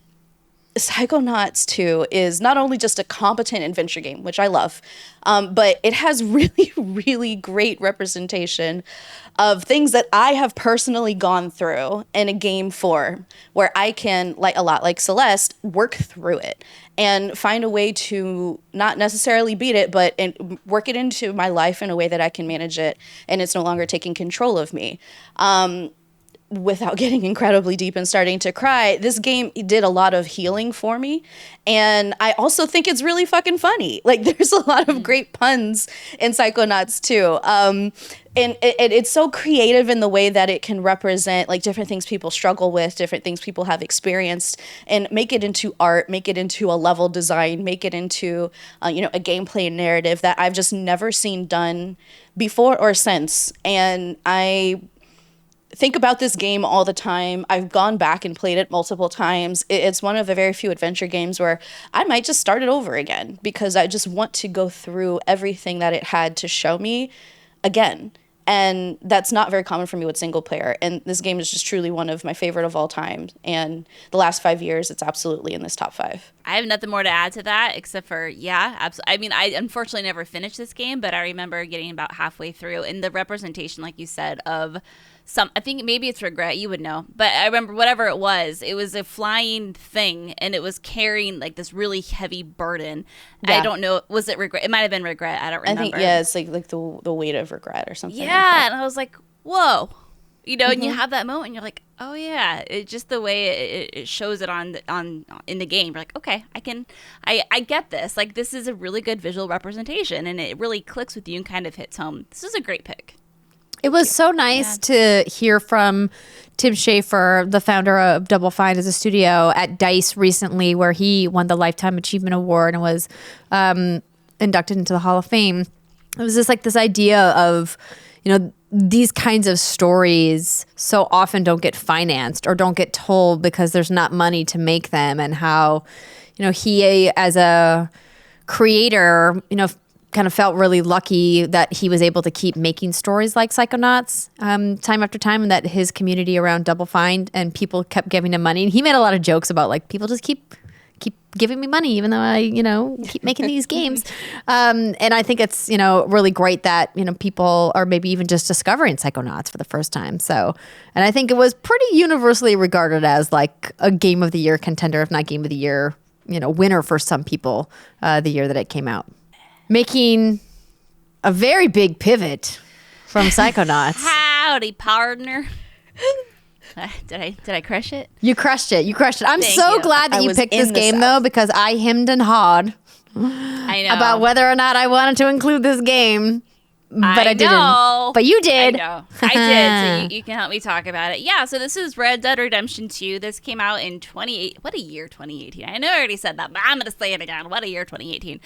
Psychonauts 2 is not only just a competent adventure game, which I love, but it has really, really great representation of things that I have personally gone through in a game form, where I can, like a lot like Celeste, work through it and find a way to not necessarily beat it, but work it into my life in a way that I can manage it and it's no longer taking control of me. Without getting incredibly deep and starting to cry, this game did a lot of healing for me. And I also think it's really fucking funny. Like, there's a lot of great puns in Psychonauts 2. And it's so creative in the way that it can represent like different things people struggle with, different things people have experienced, and make it into art, make it into a level design, make it into a gameplay narrative that I've just never seen done before or since. And I think about this game all the time. I've gone back and played it multiple times. It's one of the very few adventure games where I might just start it over again because I just want to go through everything that it had to show me again. And that's not very common for me with single player. And this game is just truly one of my favorite of all time. And the last 5 years, it's absolutely in this top 5. I have nothing more to add to that except for, yeah, absolutely. I mean, I unfortunately never finished this game, but I remember getting about halfway through. And the representation, like you said, of I think maybe it's regret, you would know. But I remember whatever it was a flying thing and it was carrying like this really heavy burden. Yeah. I don't know. Was it regret? It might have been regret. I don't remember. I think, yeah, it's like the weight of regret or something. Yeah. Like and I was like, whoa. And you have that moment and you're like, oh yeah. It's just the way it shows it on in the game. You're like, okay, I get this. Like, this is a really good visual representation and it really clicks with you and kind of hits home. This is a great pick. It was so nice to hear from Tim Schafer, the founder of Double Fine as a studio, at DICE recently, where he won the Lifetime Achievement Award and was inducted into the Hall of Fame. It was just like this idea of, these kinds of stories so often don't get financed or don't get told because there's not money to make them, and how, he as a creator, kind of felt really lucky that he was able to keep making stories like Psychonauts time after time, and that his community around Double Fine and people kept giving him money. And he made a lot of jokes about like, people just keep giving me money even though I keep making these games. And I think it's really great that people are maybe even just discovering Psychonauts for the first time. So, and I think it was pretty universally regarded as like a Game of the Year contender, if not Game of the Year winner for some people the year that it came out. Making a very big pivot from Psychonauts. Howdy, partner. Did I crush it? You crushed it. I'm Thank so you. glad that I you was picked in this the game, South. though, because I hemmed and hawed I know. about whether or not I wanted to include this game. But I didn't. know. But you did. I know. I did. So you can help me talk about it. Yeah, so this is Red Dead Redemption 2. This came out in 2018. What a year, 2018. I know I already said that, but I'm going to say it again. What a year, 2018.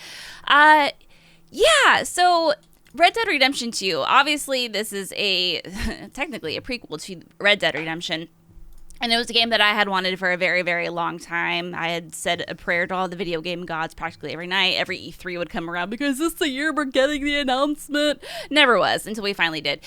Yeah, so Red Dead Redemption 2. Obviously, this is technically a prequel to Red Dead Redemption. And it was a game that I had wanted for a very, very long time. I had said a prayer to all the video game gods practically every night. Every E3 would come around because this is the year we're getting the announcement. Never was until we finally did.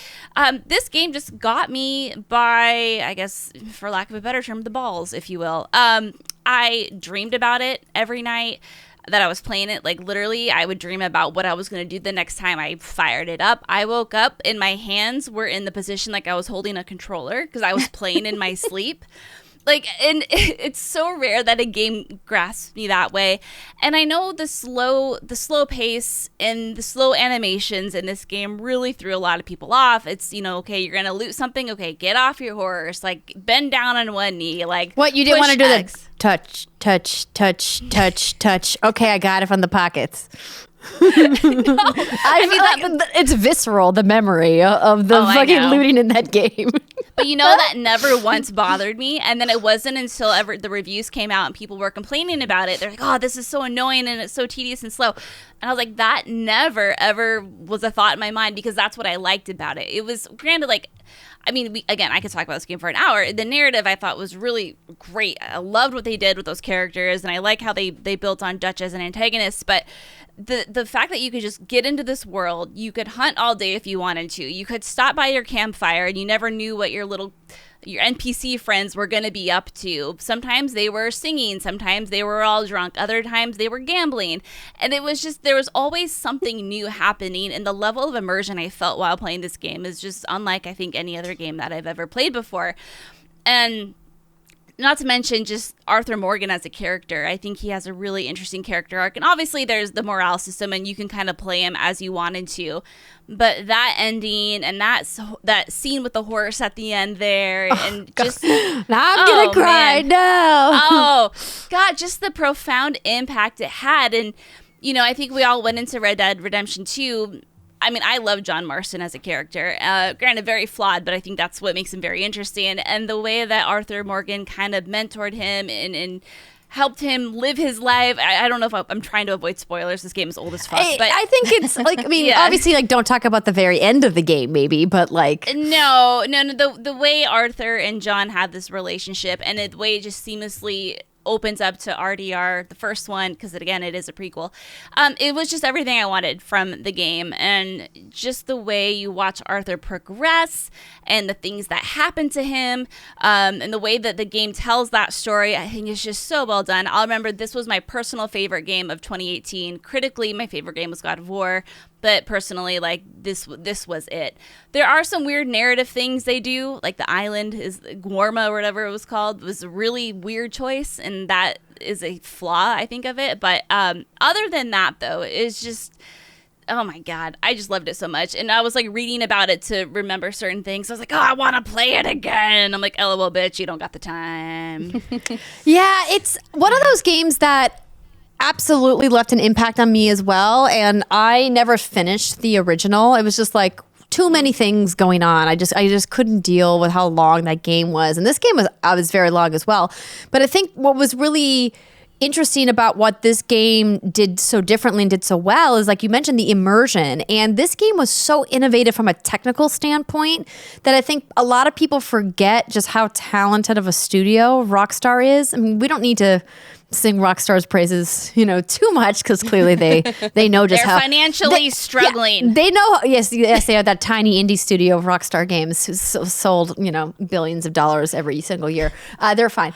This game just got me by, I guess, for lack of a better term, the balls, if you will. I dreamed about it every night that I was playing it. Like literally, I would dream about what I was going to do the next time I fired it up. I woke up and my hands were in the position like I was holding a controller because I was playing in my sleep. Like, and it's so rare that a game grasps me that way. And I know the slow pace and the slow animations in this game really threw a lot of people off. It's, okay, you're going to loot something. Okay, get off your horse. Like, bend down on one knee. Like, What, you didn't push want to do X. the touch, touch, touch, touch, touch. Okay, I got it from the pockets. It's visceral, the memory of the Oh, I fucking know. looting in that game. But that never once bothered me. And then it wasn't until the reviews came out and people were complaining about it. They're like, oh, this is so annoying and it's so tedious and slow. And I was like, that never, ever was a thought in my mind because that's what I liked about it. It was granted, like, I could talk about this game for an hour. The narrative I thought was really great. I loved what they did with those characters, and I like how they built on Dutch as an antagonist. But the fact that you could just get into this world, you could hunt all day if you wanted to. You could stop by your campfire, and you never knew what your NPC friends were going to be up to. Sometimes they were singing, sometimes they were all drunk, other times they were gambling. And it was just, there was always something new happening, and the level of immersion I felt while playing this game is just unlike, I think, any other game that I've ever played before. And not to mention just Arthur Morgan as a character. I think he has a really interesting character arc. And obviously there's the morale system and you can kind of play him as you wanted to. But that ending and that scene with the horse at the end there and just... Now I'm going to cry. Man. No. Oh, God, just the profound impact it had. And, I think we all went into Red Dead Redemption 2. I love John Marston as a character. Granted, very flawed, but I think that's what makes him very interesting. And the way that Arthur Morgan kind of mentored him and helped him live his life. I don't know if I'm trying to avoid spoilers. This game is old as fuck. But I think it's like, yeah. Obviously, like, don't talk about the very end of the game, maybe, but like... No. The way Arthur and John had this relationship and the way it just seamlessly opens up to RDR, the first one, because again, it is a prequel. It was just everything I wanted from the game, and just the way you watch Arthur progress and the things that happen to him, and the way that the game tells that story, I think is just so well done. I'll remember this was my personal favorite game of 2018. Critically, my favorite game was God of War. But personally, like, this was it. There are some weird narrative things they do, like the island is Guarma or whatever it was called. It was a really weird choice, and that is a flaw, I think, of it. But other than that, though, it's just, oh my God, I just loved it so much. And I was like reading about it to remember certain things. I was like, oh, I want to play it again. I'm like, LOL, bitch, you don't got the time. Yeah, it's one of those games that absolutely left an impact on me as well. And I never finished the original. It was just like too many things going on. I just couldn't deal with how long that game was. And this game was very long as well. But I think what was really interesting about what this game did so differently and did so well is, like you mentioned, the immersion. And this game was so innovative from a technical standpoint that I think a lot of people forget just how talented of a studio Rockstar is. I mean, we don't need to sing Rockstar's praises, too much, because clearly they know just They're how financially struggling. Yeah, they know. Yes, they are that tiny indie studio of Rockstar Games who's sold billions of dollars every single year. They're fine.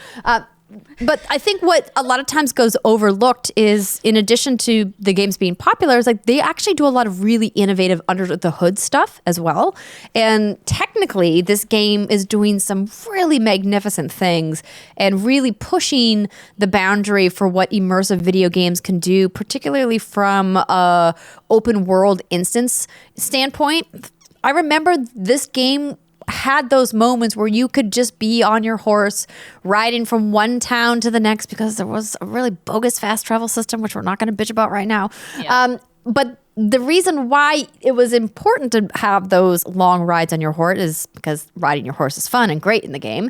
But I think what a lot of times goes overlooked is, in addition to the games being popular, is like they actually do a lot of really innovative under the hood stuff as well. And technically, this game is doing some really magnificent things and really pushing the boundary for what immersive video games can do, particularly from a open world instance standpoint. I remember this game had those moments where you could just be on your horse riding from one town to the next, because there was a really bogus fast travel system, which we're not going to bitch about right now. Yeah. But the reason why it was important to have those long rides on your horse is because riding your horse is fun and great in the game,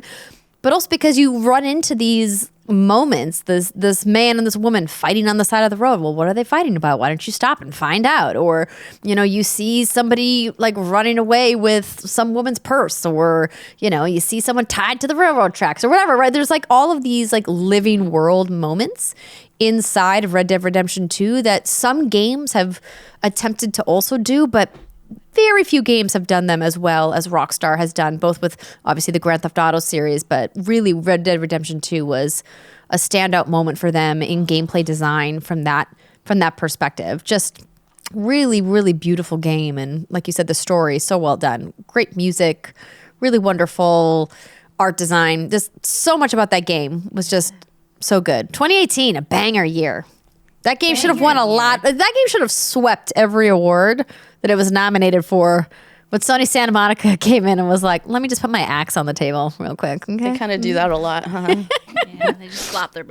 but also because you run into these moments, this man and this woman fighting on the side of the road. Well, what are they fighting about? Why don't you stop and find out? Or, you see somebody like running away with some woman's purse, or, you see someone tied to the railroad tracks or whatever, right? There's like all of these like living world moments inside of Red Dead Redemption 2 that some games have attempted to also do, but very few games have done them as well as Rockstar has done, both with obviously the Grand Theft Auto series, but really Red Dead Redemption 2 was a standout moment for them in gameplay design from that perspective. Just really, really beautiful game. And like you said, the story, so well done. Great music, really wonderful art design. Just so much about that game was just so good. 2018, a banger year. That game should have won a lot. That game should have swept every award that it was nominated for. But Sony Santa Monica came in and was like, let me just put my axe on the table real quick. Okay? They kind of do that a lot, huh? Yeah, they just slap their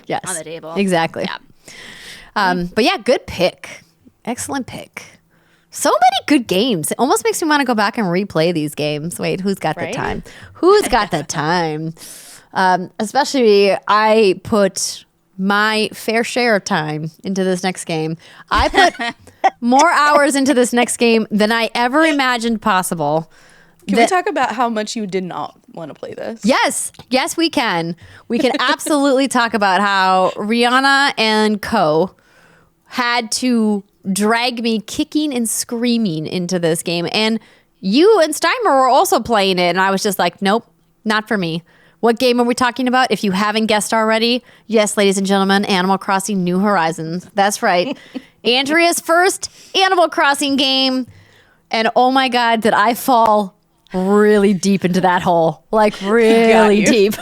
yes, on the table. Exactly. Yeah. But yeah, good pick. Excellent pick. So many good games. It almost makes me want to go back and replay these games. Wait, who's got the time? Who's got the time? Especially, I put my fair share of time into this next game. I put more hours into this next game than I ever imagined possible. Can we talk about how much you did not want to play this? Yes, we can. We can absolutely talk about how Riana and co had to drag me kicking and screaming into this game. And you and Steimer were also playing it, and I was just like, nope, not for me. What game are we talking about? If you haven't guessed already, yes, ladies and gentlemen, Animal Crossing New Horizons. That's right. Andrea's first Animal Crossing game. And oh my God, did I fall really deep into that hole. Like really deep.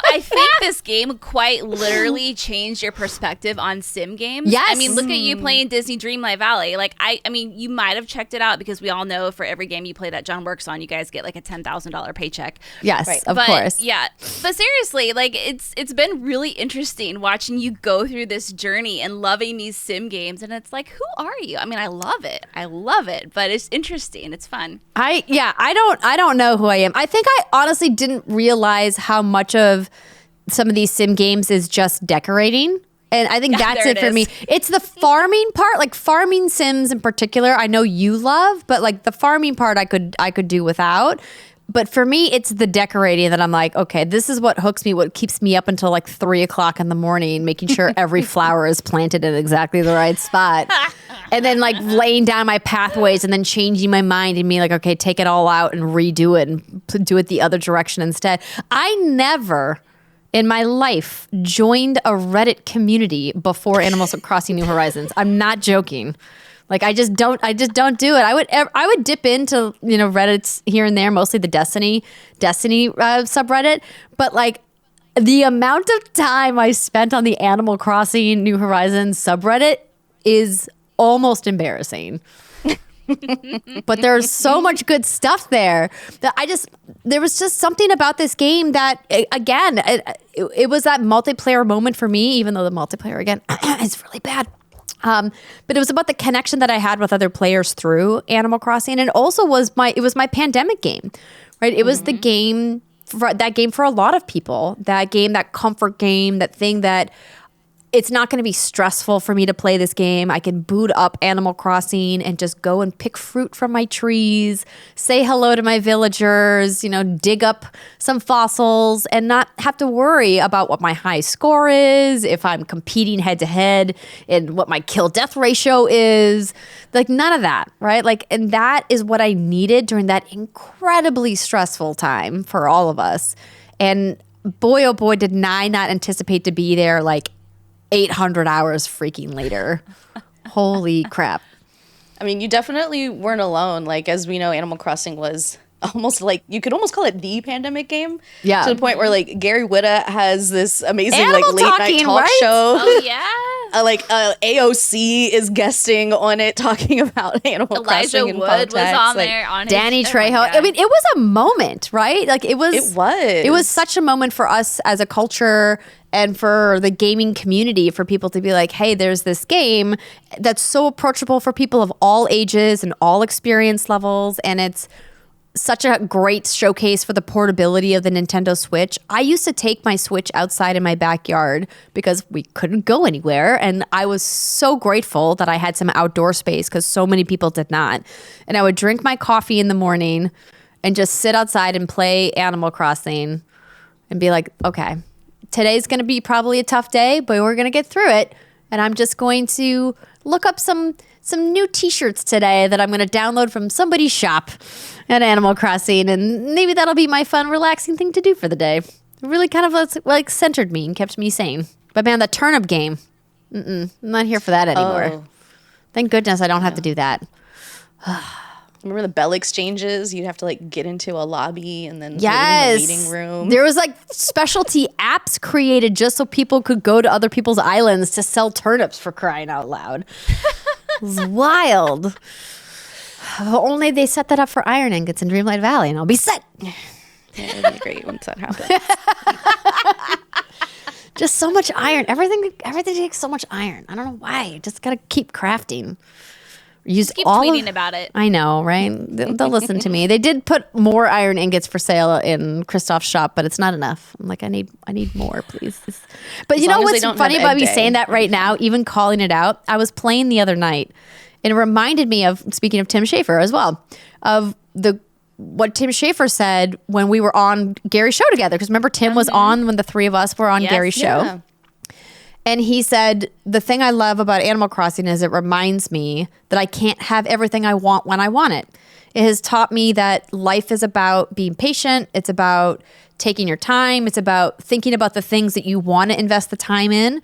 I think this game quite literally changed your perspective on sim games. Yes. I mean, look at you playing Disney Dreamlight Valley. Like, I mean, you might have checked it out because we all know for every game you play that John works on, you guys get like a $10,000 paycheck. Yes, right. Of course. Yeah. But seriously, like it's been really interesting watching you go through this journey and loving these sim games. And it's like, who are you? I mean, I love it, but it's interesting. It's fun. I don't know who I am. I think I honestly didn't realize how much of some of these sim games is just decorating. And I think that's it for me. It's the farming part, like farming sims in particular, I know you love, but like the farming part I could do without. But for me, it's the decorating that I'm like, okay, this is what hooks me, what keeps me up until like 3:00 in the morning, making sure every flower is planted in exactly the right spot. And then like laying down my pathways and then changing my mind and being like, okay, take it all out and redo it and do it the other direction instead. I never in my life joined a Reddit community before Animal Crossing New Horizons. I'm not joking. Like I just don't do it. I would dip into, Reddits here and there, mostly the Destiny subreddit, but like the amount of time I spent on the Animal Crossing New Horizons subreddit is almost embarrassing. But there's so much good stuff there that there was just something about this game that, again, it was that multiplayer moment for me, even though the multiplayer, again, is really bad. But it was about the connection that I had with other players through Animal Crossing. And it also was my pandemic game, right? It was the game for a lot of people, that game, that comfort game, that thing that it's not going to be stressful for me to play this game. I can boot up Animal Crossing and just go and pick fruit from my trees, say hello to my villagers, dig up some fossils and not have to worry about what my high score is, if I'm competing head to head, and what my kill death ratio is. Like none of that, right? Like, and that is what I needed during that incredibly stressful time for all of us. And boy, oh boy, did I not anticipate to be there like 800 hours freaking later. Holy crap. I mean, you definitely weren't alone. Like, as we know, Animal Crossing was almost like, you could almost call it the pandemic game. Yeah. To the point where, like, Gary Whitta has this amazing, Animal late night talking, talk right? show. Oh, yeah. AOC is guesting on it, talking about Animal Crossing Elijah and Wood politics. was on there on Danny his, oh my Trejo. God. I mean, it was a moment, right? Like it was. It was such a moment for us as a culture and for the gaming community, for people to be like, hey, there's this game that's so approachable for people of all ages and all experience levels. And it's such a great showcase for the portability of the Nintendo Switch. I used to take my Switch outside in my backyard because we couldn't go anywhere. And I was so grateful that I had some outdoor space because so many people did not. And I would drink my coffee in the morning and just sit outside and play Animal Crossing and be like, okay, today's going to be probably a tough day, but we're going to get through it. And I'm just going to look up some new t-shirts today that I'm going to download from somebody's shop at Animal Crossing. And maybe that'll be my fun, relaxing thing to do for the day. It really kind of like centered me and kept me sane. But man, the turnip game, I'm not here for that anymore. Oh. Thank goodness I don't have to do that. Remember the bell exchanges? You'd have to like get into a lobby and then Yes. in the meeting room. There was like specialty apps created just so people could go to other people's islands to sell turnips, for crying out loud. It was wild. If only they set that up for iron ingots in Dreamlight Valley and I'll be set. Yeah, it'd be great once that happens. Just so much iron. Everything takes so much iron. I don't know why. You just gotta keep crafting. Use Keep all tweeting of, about it. I know, right? They'll listen to me. They did put more iron ingots for sale in Christoph's shop, but it's not enough. I'm like, I need more, please. But you know long as they what's don't funny have about Egg me Day. saying that right now, even calling it out? I was playing the other night, and it reminded me of, speaking of Tim Schafer as well, of what Tim Schafer said when we were on Gary's show together. Because remember, Tim was on when the three of us were on Yes. Gary's show. Yeah. And he said, the thing I love about Animal Crossing is it reminds me that I can't have everything I want when I want it. It has taught me that life is about being patient. It's about taking your time. It's about thinking about the things that you want to invest the time in.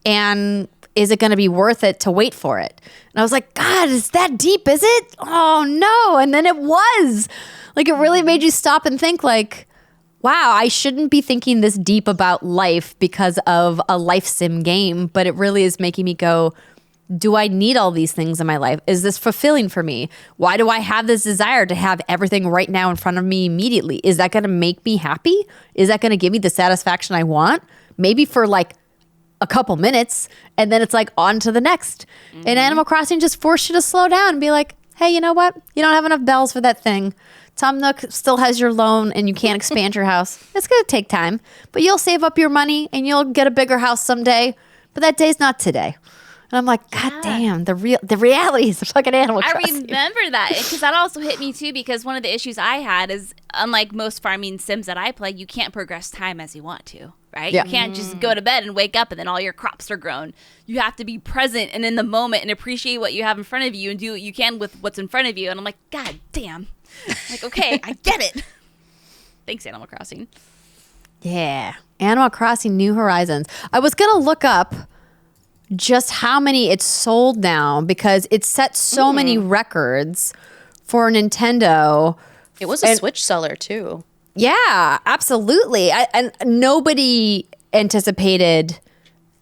And is it going to be worth it to wait for it? And I was like, God, is that deep? Is it? Oh, no. And then it was. Like, it really made you stop and think like, wow, I shouldn't be thinking this deep about life because of a life sim game, but it really is making me go, do I need all these things in my life? Is this fulfilling for me? Why do I have this desire to have everything right now in front of me immediately? Is that going to make me happy? Is that going to give me the satisfaction I want? Maybe for like a couple minutes, and then it's like on to the next. And Animal Crossing just forced you to slow down and be like, hey, you know what? You don't have enough bells for that thing. Tom Nook still has your loan and you can't expand your house. It's going to take time, but you'll save up your money and you'll get a bigger house someday. But that day's not today. And I'm like, God damn, the reality is fucking Animal Crossing. I remember that because that also hit me too, because one of the issues I had is, unlike most farming sims that I play, you can't progress time as you want to, right? Yeah. You can't just go to bed and wake up and then all your crops are grown. You have to be present and in the moment and appreciate what you have in front of you and do what you can with what's in front of you. And I'm like, God damn. Like, okay, I get it. Thanks, Animal Crossing. Yeah. Animal Crossing New Horizons. I was going to look up just how many it's sold now because it set so many records for Nintendo. It was a Switch seller too. Yeah, absolutely. And nobody anticipated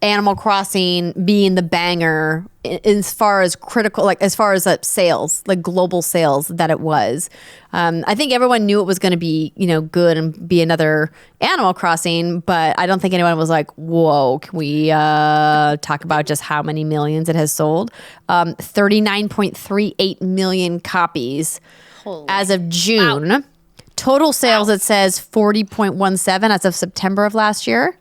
Animal Crossing being the banger as far as critical, like as far as sales, like global sales that it was. I think everyone knew it was going to be, good and be another Animal Crossing, but I don't think anyone was like, whoa, can we talk about just how many millions it has sold? 39.38 million copies as of June. Wow. Total sales, it says 40.17 as of September of last year.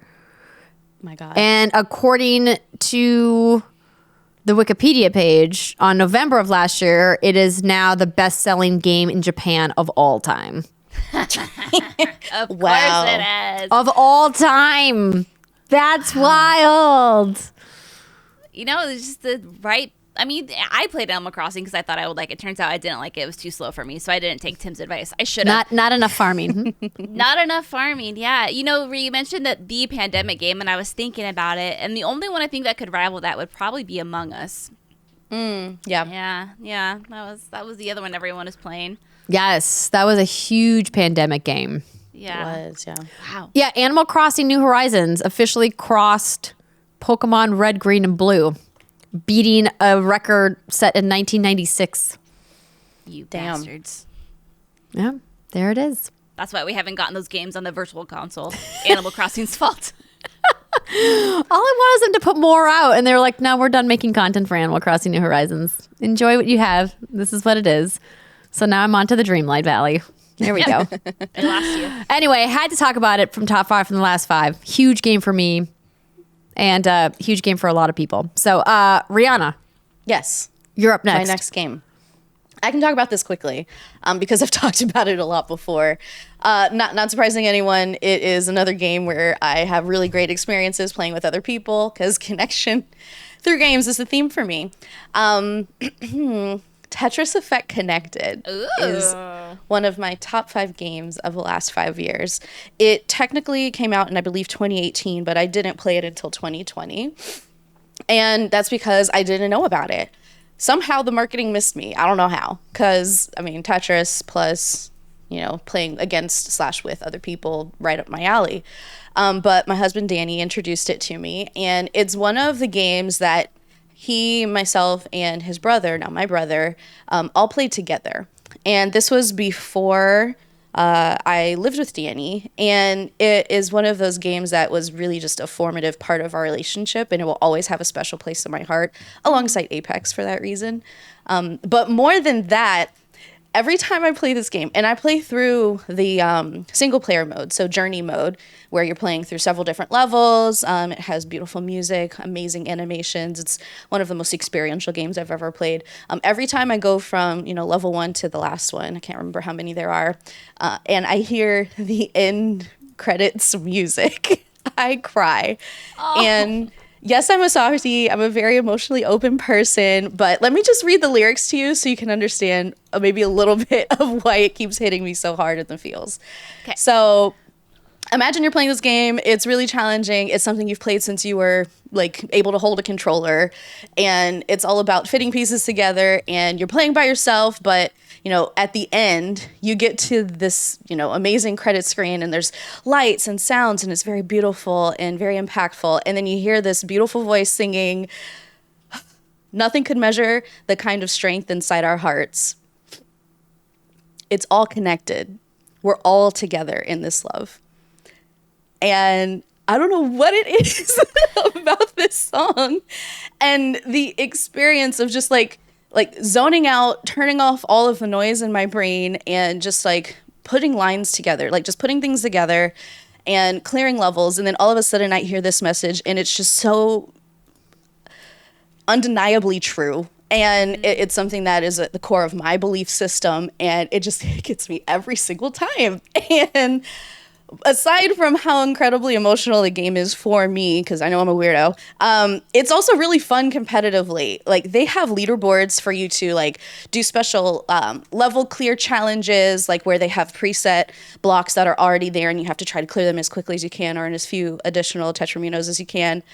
my God. And according to the Wikipedia page, on November of last year, it is now the best-selling game in Japan of all time. Of Wow. course it is. Of all time. That's wild. You know, it's just the right. I mean, I played Animal Crossing because I thought I would like it. Turns out I didn't like it. It was too slow for me, so I didn't take Tim's advice. I should have. Not enough farming. Not enough farming. Yeah. You know, you mentioned that the pandemic game, and I was thinking about it, and the only one I think that could rival that would probably be Among Us. Yeah. Yeah. That was the other one everyone is playing. Yes, that was a huge pandemic game. Yeah. It was, yeah. Wow. Yeah, Animal Crossing New Horizons officially crossed Pokemon Red, Green, and Blue, beating a record set in 1996. You Damn. bastards. Yeah, there it is. That's why we haven't gotten those games on the virtual console. Animal Crossing's fault. All I want is them to put more out, and they were like, no, we're done making content for Animal Crossing New Horizons. Enjoy what you have. This is what it is. So now I'm on to the Dreamlight Valley. There we go. It lost you. Anyway, I had to talk about it from top 5 from the last 5. Huge game for me, and huge game for a lot of people. So, Riana, Yes. you're up next. My next game. I can talk about this quickly because I've talked about it a lot before. Not surprising anyone, it is another game where I have really great experiences playing with other people because connection through games is the theme for me. Tetris Effect Connected is one of my top 5 games of the last 5 years. It technically came out in, I believe, 2018, but I didn't play it until 2020. And that's because I didn't know about it. Somehow the marketing missed me. I don't know how. Because, I mean, Tetris plus, you know, playing against / with other people, right up my alley. But my husband, Danny, introduced it to me. And it's one of the games that he, myself, and his brother, now my brother, all played together. And this was before I lived with Danny. And it is one of those games that was really just a formative part of our relationship. And it will always have a special place in my heart, alongside Apex for that reason. But more than that, every time I play this game, and I play through the single player mode, so journey mode, where you're playing through several different levels. It has beautiful music, amazing animations. It's one of the most experiential games I've ever played. Every time I go from, level 1 to the last one, I can't remember how many there are, and I hear the end credits music, I cry. And yes, I'm a softie. I'm a very emotionally open person, but let me just read the lyrics to you so you can understand maybe a little bit of why it keeps hitting me so hard in the feels. Okay. So imagine you're playing this game. It's really challenging. It's something you've played since you were able to hold a controller, and it's all about fitting pieces together, and you're playing by yourself, but at the end, you get to this, amazing credit screen, and there's lights and sounds, and it's very beautiful and very impactful. And then you hear this beautiful voice singing, "Nothing could measure the kind of strength inside our hearts. It's all connected. We're all together in this love." And I don't know what it is about this song and the experience of just zoning out, turning off all of the noise in my brain, and just putting lines together, just putting things together and clearing levels. And then all of a sudden I hear this message, and it's just so undeniably true. And it's something that is at the core of my belief system, and it just gets me every single time. And aside from how incredibly emotional the game is for me, because I know I'm a weirdo, it's also really fun competitively. They have leaderboards for you to do special level clear challenges, where they have preset blocks that are already there, and you have to try to clear them as quickly as you can, or in as few additional tetraminos as you can.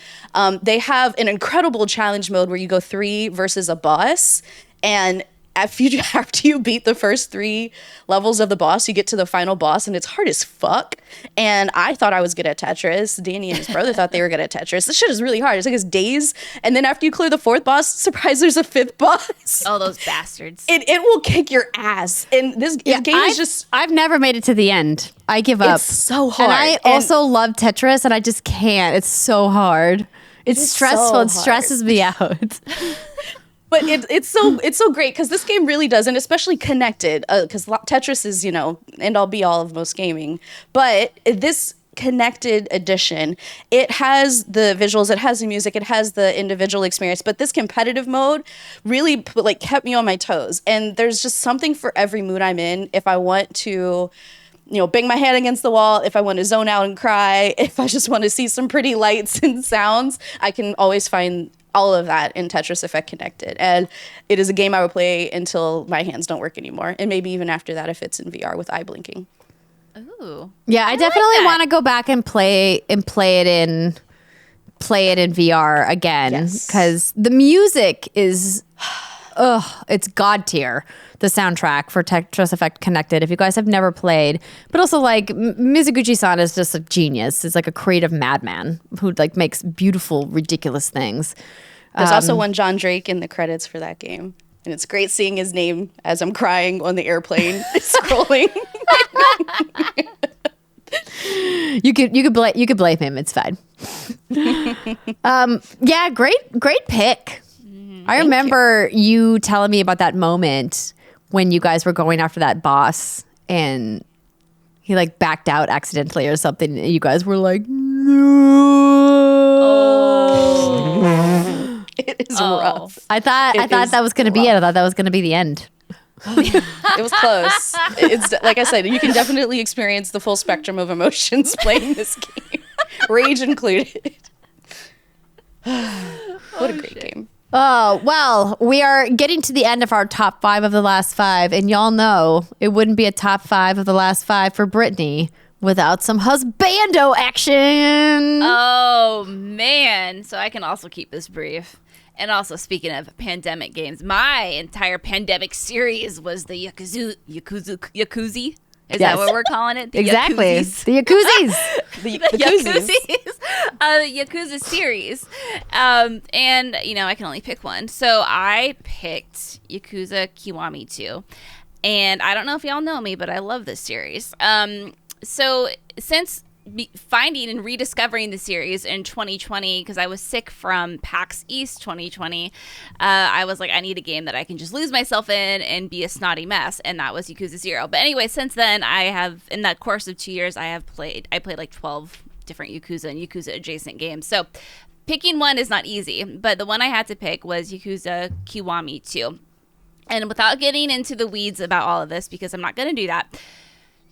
They have an incredible challenge mode where you go 3 versus a boss, and after you beat the first 3 levels of the boss, you get to the final boss, and it's hard as fuck. And I thought I was good at Tetris. Danny and his brother thought they were good at Tetris. This shit is really hard. It took us days. And then after you clear the 4th boss, surprise, there's a 5th boss. Oh, those bastards. It will kick your ass. And this game is just... I've never made it to the end. I give up. It's so hard. And I also love Tetris, and I just can't. It's so hard. It's stressful. so It stresses me out. But it's so great because this game really does, and especially connected, because Tetris is, end all be all of most gaming. But this connected edition. It has the visuals, it has the music, it has the individual experience, but this competitive mode really kept me on my toes. And there's just something for every mood I'm in. If I want to, bang my head against the wall, if I want to zone out and cry, if I just want to see some pretty lights and sounds, I can always find all of that in Tetris Effect Connected. And it is a game I would play until my hands don't work anymore. And maybe even after that if it's in VR with eye blinking. Ooh. Yeah, I definitely want to go back and play it in VR again, because the music is it's god tier. The soundtrack for Tetris Effect Connected, if you guys have never played, but also Mizuguchi-san is just a genius. He's like a creative madman who makes beautiful, ridiculous things. There's also one John Drake in the credits for that game. And it's great seeing his name as I'm crying on the airplane scrolling. You could blame him. It's fine. Yeah, great pick. I remember you telling me about that moment when you guys were going after that boss and he backed out accidentally or something. And you guys were like, no. It is rough. I thought that was going to be it. I thought that was going to be the end. It was close. It's like I said, you can definitely experience the full spectrum of emotions playing this game, rage included. What a great game. Oh, well, we are getting to the end of our top 5 of the last 5, and y'all know it wouldn't be a top 5 of the last 5 for Brittany without some husbando action. Oh, man. So I can also keep this brief. And also, speaking of pandemic games, my entire pandemic series was the Yakuza. Is that what we're calling it? Exactly. Yakuzis. The Yakuzis. The Yakuza series. And, I can only pick one. So I picked Yakuza Kiwami 2. And I don't know if y'all know me, but I love this series. So since finding and rediscovering the series in 2020, because I was sick from PAX East 2020, I was like, I need a game that I can just lose myself in and be a snotty mess, and that was Yakuza 0. But anyway, since then, I have, in that course of 2 years, I played 12 different Yakuza and Yakuza adjacent games. So picking one is not easy, but the one I had to pick was Yakuza Kiwami 2. And without getting into the weeds about all of this, because I'm not going to do that,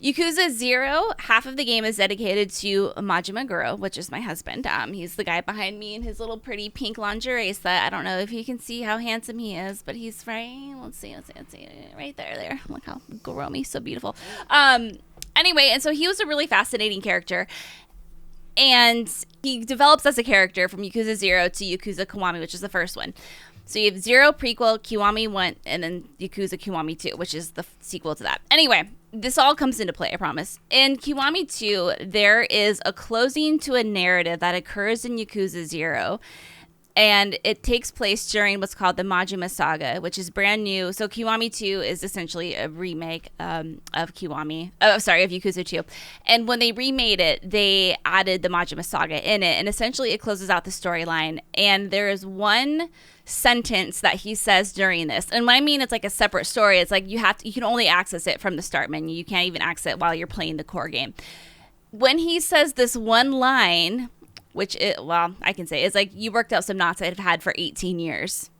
Yakuza 0, half of the game is dedicated to Majima Guro, which is my husband. He's the guy behind me in his little pretty pink lingerie set. I don't know if you can see how handsome he is, but he's right. Let's see. Right there. Look how Goromi, so beautiful. Anyway, and so he was a really fascinating character. And he develops as a character from Yakuza 0 to Yakuza Kiwami, which is the first one. So you have 0 prequel, Kiwami 1, and then Yakuza Kiwami 2, which is the sequel to that. Anyway, this all comes into play, I promise. In Kiwami 2, there is a closing to a narrative that occurs in Yakuza 0. And it takes place during what's called the Majima Saga, which is brand new. So Kiwami 2 is essentially a remake of Yakuza 2. And when they remade it, they added the Majima Saga in it. And essentially it closes out the storyline. And there is one sentence that he says during this. And when I mean it's like a separate story, it's like you can only access it from the start menu. You can't even access it while you're playing the core game. When he says this one line, I can say it's like, you worked out some knots I've had for 18 years.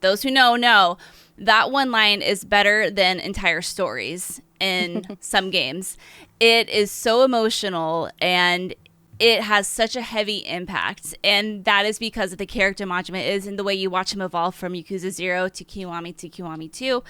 Those who know that one line is better than entire stories in some games. It is so emotional and it has such a heavy impact. And that is because of the character Majima is and the way you watch him evolve from Yakuza 0 to Kiwami 2.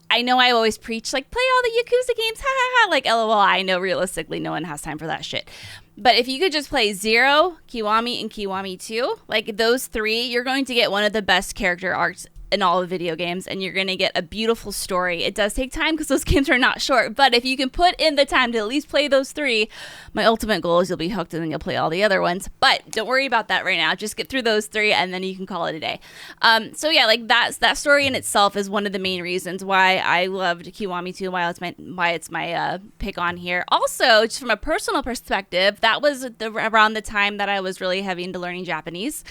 I know I always preach, play all the Yakuza games, ha ha ha, LOL. I know realistically no one has time for that shit. But if you could just play 0, Kiwami, and Kiwami 2, those 3, you're going to get one of the best character arcs in all of video games, and you're going to get a beautiful story. It does take time because those games are not short, but if you can put in the time to at least play those 3, my ultimate goal is you'll be hooked and then you'll play all the other ones. But don't worry about that right now. Just get through those 3 and then you can call it a day. So yeah, that story in itself is one of the main reasons why I loved Kiwami 2, why it's my pick on here. Also, just from a personal perspective, that was around the time that I was really heavy into learning Japanese.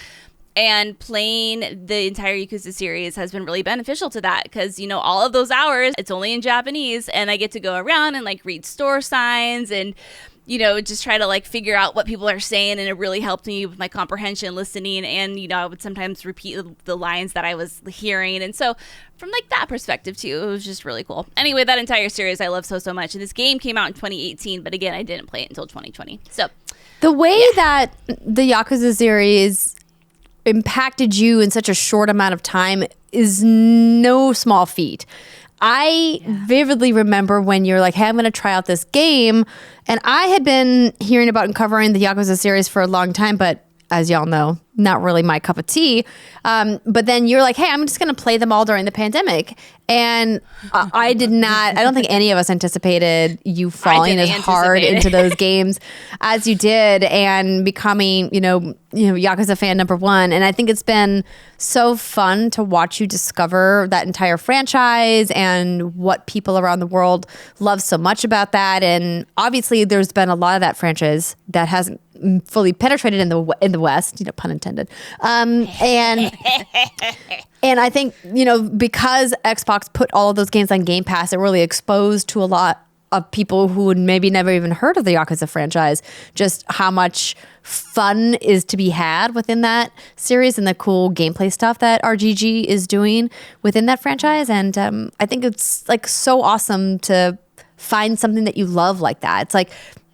And playing the entire Yakuza series has been really beneficial to that because, all of those hours, it's only in Japanese and I get to go around and read store signs and just try to like figure out what people are saying, and it really helped me with my comprehension, listening, and I would sometimes repeat the lines that I was hearing, and so from like that perspective too, it was just really cool. Anyway, that entire series I love so much, and this game came out in 2018, but again, I didn't play it until 2020. So the way that the Yakuza series impacted you in such a short amount of time is no small feat. I vividly remember when you're like, hey, I'm going to try out this game. And I had been hearing about and covering the Yakuza series for a long time, but as y'all know, not really my cup of tea. But then you're like, hey, I'm just going to play them all during the pandemic. And I don't think any of us anticipated you falling as hard into those games as you did and becoming, Yakuza fan number one. And I think it's been so fun to watch you discover that entire franchise and what people around the world love so much about that. And obviously there's been a lot of that franchise that hasn't fully penetrated in the West, pun intended. And I think, because Xbox put all of those games on Game Pass, it really exposed to a lot of people who would maybe never even heard of the Yakuza franchise, just how much fun is to be had within that series and the cool gameplay stuff that RGG is doing within that franchise. And I think it's like so awesome to find something that you love like that. It's like,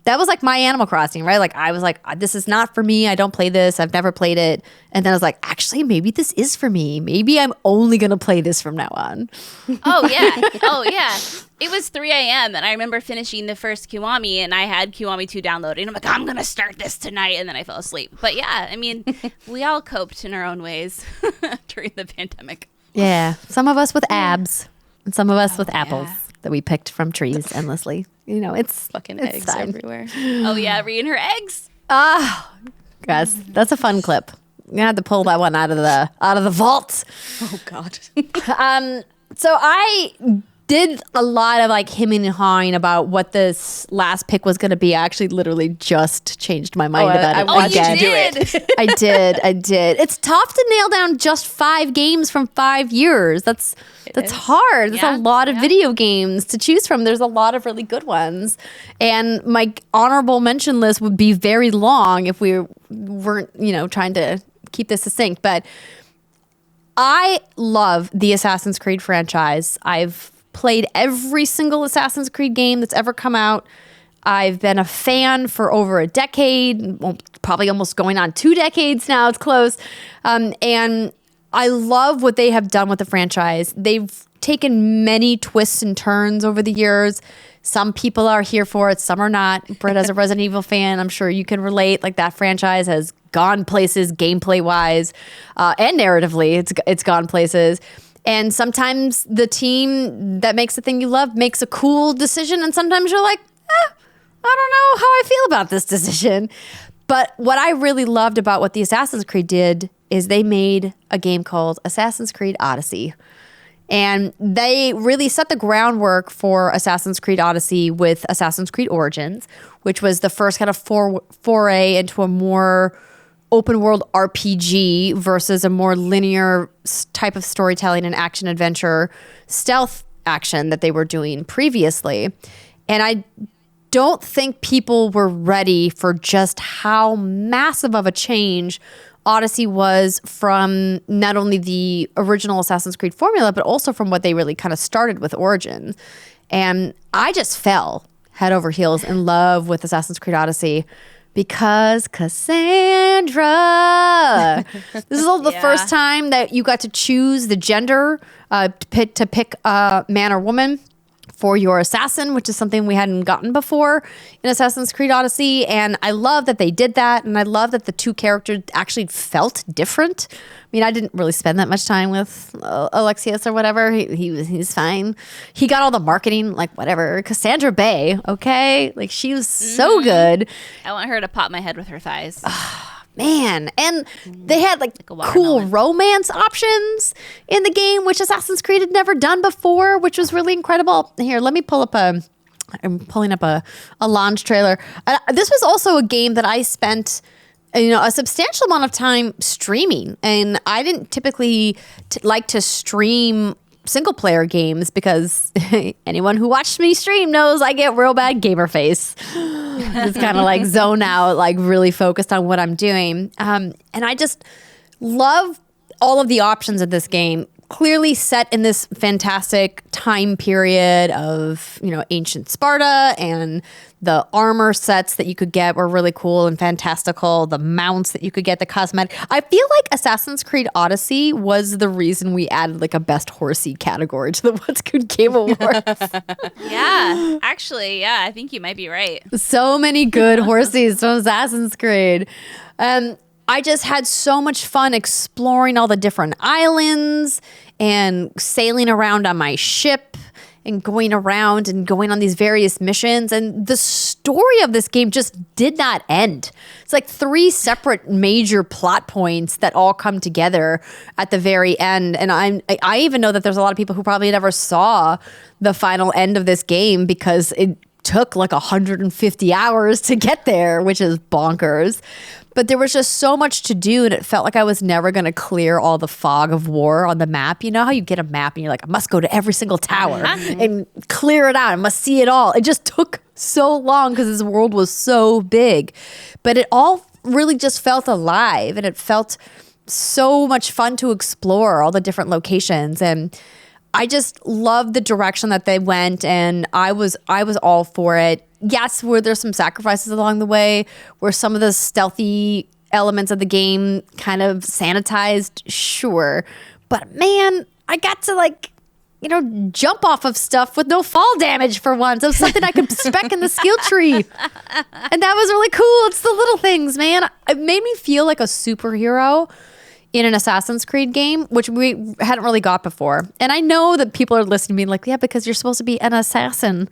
that was like my Animal Crossing, right? Like I was like, this is not for me. I don't play this. I've never played it. And then I was like, actually, maybe this is for me. Maybe I'm only going to play this from now on. Oh, yeah. It was 3 a.m. and I remember finishing the first Kiwami, and I had Kiwami 2 downloaded. And I'm like, I'm going to start this tonight. And then I fell asleep. But yeah, I mean, we all coped in our own ways during the pandemic. Yeah. Some of us with abs and some of us with apples that we picked from trees endlessly. It's fucking eggs fine. everywhere. Oh yeah, Ree and her eggs. Guys, that's a fun clip. You had to pull that one out of the vault. Oh God. So I did a lot of like hemming and hawing about what this last pick was going to be. I actually literally just changed my mind about it. Oh, again. you did? I did. It's tough to nail down just 5 games from 5 years. That's hard. There's a lot of video games to choose from. There's a lot of really good ones. And my honorable mention list would be very long if we weren't, trying to keep this succinct. But I love the Assassin's Creed franchise. I've played every single Assassin's Creed game that's ever come out. I've been a fan for over a decade, probably almost going on 2 decades now. It's close. And I love what they have done with the franchise. They've taken many twists and turns over the years. Some people are here for it, some are not. Britt, as a Resident Evil fan, I'm sure you can relate. Like, that franchise has gone places gameplay-wise and narratively. It's gone places. And sometimes the team that makes the thing you love makes a cool decision, and sometimes you're like, I don't know how I feel about this decision. But what I really loved about what the Assassin's Creed did is they made a game called Assassin's Creed Odyssey. And they really set the groundwork for Assassin's Creed Odyssey with Assassin's Creed Origins, which was the first kind of foray into a more open world RPG versus a more linear type of storytelling and action adventure stealth action that they were doing previously. And I don't think people were ready for just how massive of a change Odyssey was from not only the original Assassin's Creed formula, but also from what they really kind of started with Origins. And I just fell head over heels in love with Assassin's Creed Odyssey because Cassandra. This is the first time that you got to choose the gender to pick man or woman for your assassin, which is something we hadn't gotten before in Assassin's Creed Odyssey. And I love that they did that. And I love that the 2 characters actually felt different. I mean, I didn't really spend that much time with Alexius or whatever. He's fine. He got all the marketing, like whatever. Cassandra Bay, okay? Like, she was so good. I want her to pop my head with her thighs. Man, and they had like cool romance options in the game, which Assassin's Creed had never done before, which was really incredible. Here, let me pull up I'm pulling up a launch trailer. This was also a game that I spent a substantial amount of time streaming, and I didn't typically like to stream single player games because anyone who watched me stream knows I get real bad gamer face. Just kind of like zone out, like really focused on what I'm doing. And I just love all of the options of this game. Clearly set in this fantastic time period of, ancient Sparta, and the armor sets that you could get were really cool and fantastical. The mounts that you could get, the cosmetic. I feel like Assassin's Creed Odyssey was the reason we added like a best horsey category to the What's Good Game Awards. Yeah, actually, I think you might be right. So many good horsies from Assassin's Creed. I just had so much fun exploring all the different islands and sailing around on my ship and going around and going on these various missions. And the story of this game just did not end. It's like 3 separate major plot points that all come together at the very end. And I even know that there's a lot of people who probably never saw the final end of this game because it took like 150 hours to get there, which is bonkers. But there was just so much to do, and it felt like I was never going to clear all the fog of war on the map. You know how you get a map and you're like, I must go to every single tower and clear it out. I must see it all. It just took so long because this world was so big. But it all really just felt alive, and it felt so much fun to explore all the different locations. And I just loved the direction that they went, and I was all for it. Yes, were there some sacrifices along the way? Were some of the stealthy elements of the game kind of sanitized? Sure. But man, I got to jump off of stuff with no fall damage for once. It was something I could spec in the skill tree. And that was really cool. It's the little things, man. It made me feel like a superhero in an Assassin's Creed game, which we hadn't really got before. And I know that people are listening to me like, yeah, because you're supposed to be an assassin,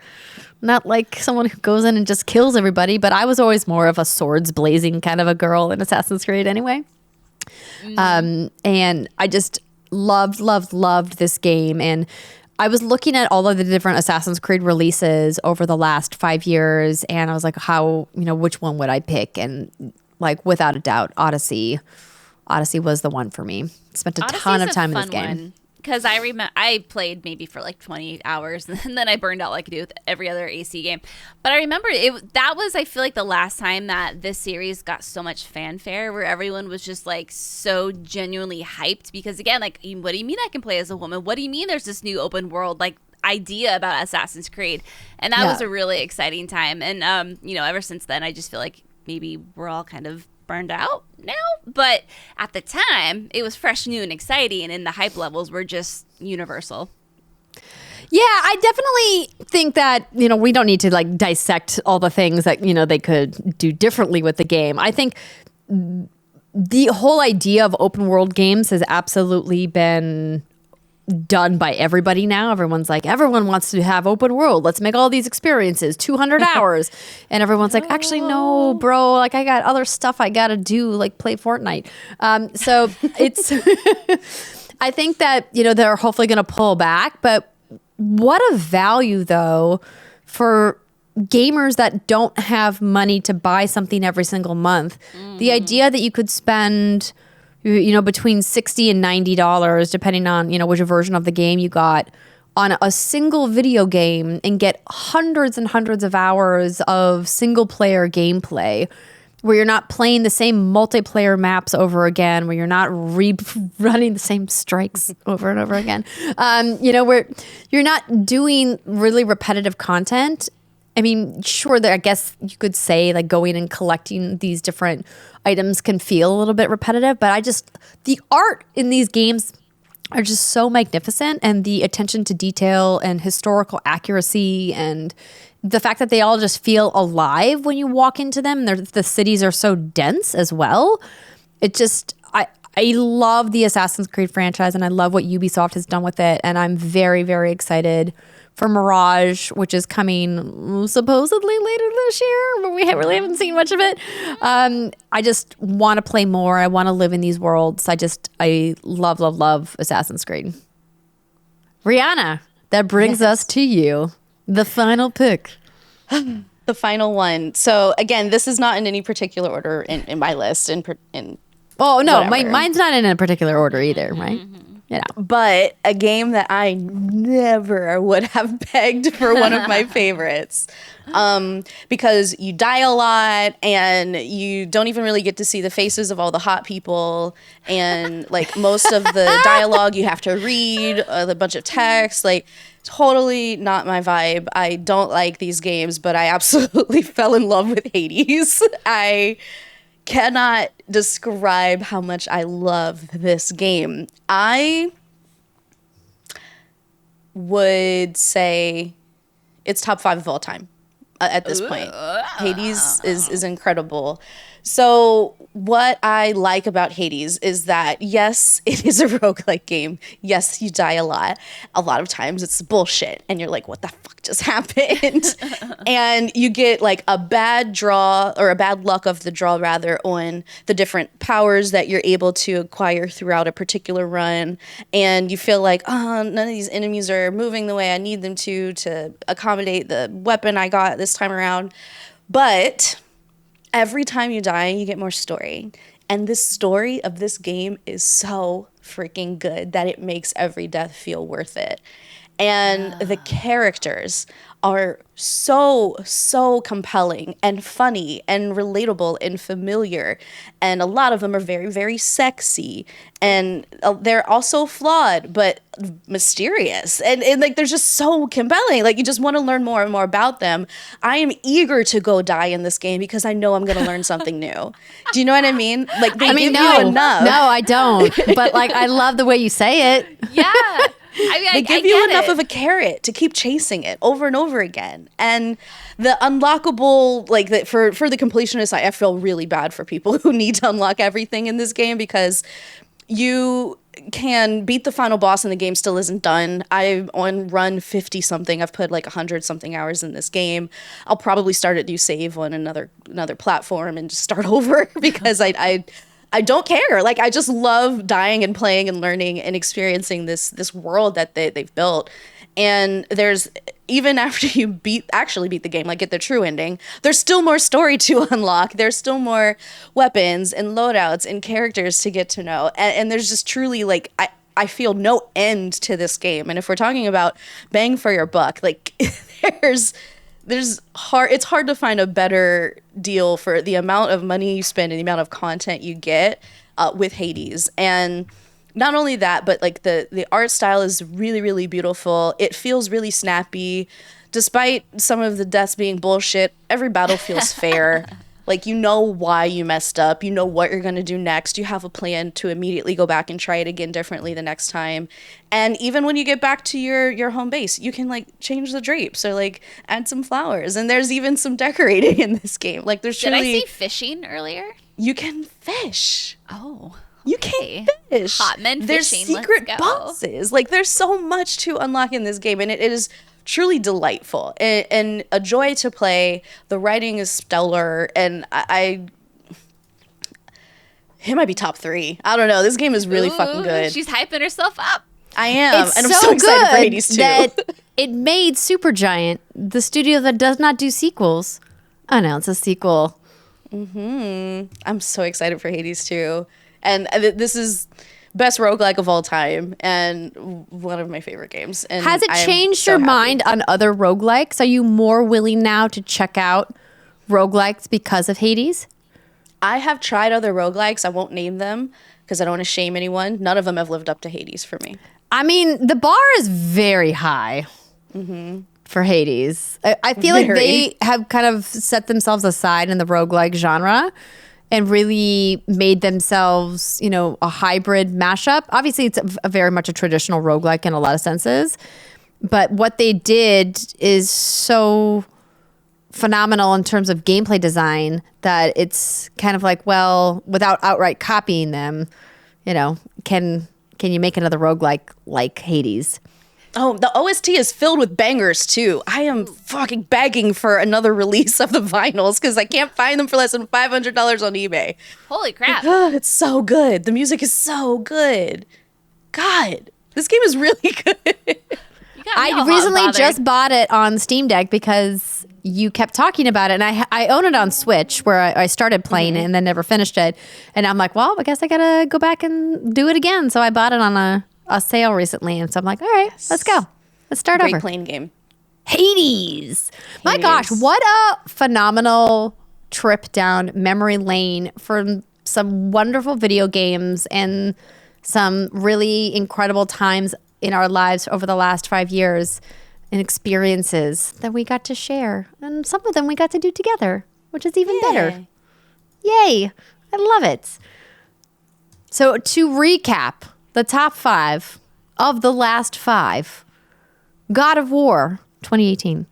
not like someone who goes in and just kills everybody. But I was always more of a swords blazing kind of a girl in Assassin's Creed anyway. And I just loved this game. And I was looking at all of the different Assassin's Creed releases over the last 5 years, and I was like, which one would I pick? And like, without a doubt, Odyssey was the one for me. Spent a ton of time in this game. Because I remember I played maybe for like 20 hours and then I burned out like I do with every other AC game. But I remember that was, I feel like, the last time that this series got so much fanfare, where everyone was just like so genuinely hyped. Because again, like, what do you mean I can play as a woman? What do you mean there's this new open world like idea about Assassin's Creed? And that was a really exciting time. And ever since then, I just feel like maybe we're all kind of burned out now, but at the time it was fresh, new, and exciting, and the hype levels were just universal. Yeah, I definitely think that, we don't need to like dissect all the things that, they could do differently with the game. I think the whole idea of open world games has absolutely been done by everybody now. Everyone's like, everyone wants to have open world. Let's make all these experiences 200 hours. And everyone's like, actually, no, bro. Like, I got other stuff I got to do, like play Fortnite. So it's, I think that, they're hopefully going to pull back. But what a value, though, for gamers that don't have money to buy something every single month. The idea that you could spend between $60 and $90, depending on, which version of the game you got, on a single video game and get hundreds and hundreds of hours of single player gameplay where you're not playing the same multiplayer maps over again, where you're not running the same strikes over and over again, where you're not doing really repetitive content. I mean, sure, I guess you could say like going and collecting these different items can feel a little bit repetitive, but the art in these games are just so magnificent, and the attention to detail and historical accuracy and the fact that they all just feel alive when you walk into them. The cities are so dense as well. I love the Assassin's Creed franchise, and I love what Ubisoft has done with it, and I'm very, very excited for Mirage, which is coming supposedly later this year, but we really haven't seen much of it. I just want to play more. I want to live in these worlds. I love Assassin's Creed. Rihanna, that brings us to you. The final pick. The final one. So again, this is not in any particular order in my list. Oh, no, mine's not in a particular order either, right? But a game that I never would have pegged for one of my favorites. Because you die a lot and you don't even really get to see the faces of all the hot people. And like most of the dialogue you have to read, a bunch of text, like totally not my vibe. I don't like these games, but I absolutely fell in love with Hades. I cannot describe how much I love this game. I would say it's top 5 of all time at this point. Hades is incredible. So what I like about Hades is that, yes, it is a roguelike game. Yes, you die a lot. A lot of times it's bullshit. And you're like, what the fuck just happened? And you get like a bad draw, or a bad luck of the draw rather, on the different powers that you're able to acquire throughout a particular run. And you feel like, oh, none of these enemies are moving the way I need them to accommodate the weapon I got this time around. But every time you die, you get more story. And this story of this game is so freaking good that it makes every death feel worth it. And the characters are so compelling and funny and relatable and familiar. And a lot of them are very, very sexy. And they're also flawed, but mysterious. And like, they're just so compelling. Like, you just want to learn more and more about them. I am eager to go die in this game because I know I'm going to learn something new. Do you know what I mean? Like, they give you enough. No, I don't. But like, I love the way you say it. Yeah. I mean, they give you enough of a carrot to keep chasing it over and over again. And the unlockable, like, for the completionists, I feel really bad for people who need to unlock everything in this game, because you can beat the final boss and the game still isn't done. I'm on run 50 something. I've put like 100 something hours in this game. I'll probably start a new save on another platform and just start over because I don't care. Like, I just love dying and playing and learning and experiencing this world that they've built. And there's, even after you actually beat the game, like get the true ending, there's still more story to unlock. There's still more weapons and loadouts and characters to get to know. And there's just truly, like, I feel no end to this game. And if we're talking about bang for your buck, like it's hard to find a better deal for the amount of money you spend and the amount of content you get with Hades. And not only that, but like the art style is really, really beautiful. It feels really snappy. Despite some of the deaths being bullshit, every battle feels fair. Like, you know why you messed up. You know what you're going to do next. You have a plan to immediately go back and try it again differently the next time. And even when you get back to your home base, you can like change the drapes or like add some flowers. And there's even some decorating in this game. Like, there's Did I see fishing earlier? You can fish. Oh. You can fish. Hot men There's fishing. secret Let's go. bosses. Like, there's so much to unlock in this game, and it is truly delightful and a joy to play. The writing is stellar, and it might be top 3. I don't know. This game is really fucking good. She's hyping herself up. I am, It's and I'm so so excited for good Hades too. that it made Supergiant, the studio that does not do sequels, announce a sequel. I'm so excited for Hades too. And this is best roguelike of all time and one of my favorite games. And Has it I am changed so your happy. mind on other roguelikes? Are you more willing now to check out roguelikes because of Hades? I have tried other roguelikes. I won't name them because I don't want to shame anyone. None of them have lived up to Hades for me. I mean, the bar is very high for Hades. I feel like they have kind of set themselves aside in the roguelike genre and really made themselves, you know, a hybrid mashup. Obviously, it's a very much a traditional roguelike in a lot of senses. But what they did is so phenomenal in terms of gameplay design that it's kind of like, well, without outright copying them, you know, can you make another roguelike like Hades? Oh, the OST is filled with bangers too. I am fucking begging for another release of the vinyls because I can't find them for less than $500 on eBay. Holy crap. It's so good. The music is so good. God, this game is really good. I recently just bought it on Steam Deck because you kept talking about it, and I own it on Switch where I started playing it and then never finished it. And I'm like, well, I guess I gotta go back and do it again. So I bought it on a sale recently, and so I'm like, all right, let's go. Let's start Great over. playing game. Hades. My gosh, what a phenomenal trip down memory lane for some wonderful video games and some really incredible times in our lives over the last 5 years and experiences that we got to share. And some of them we got to do together, which is even better. Yay. I love it. So to recap the top 5 of the last 5, God of War 2018,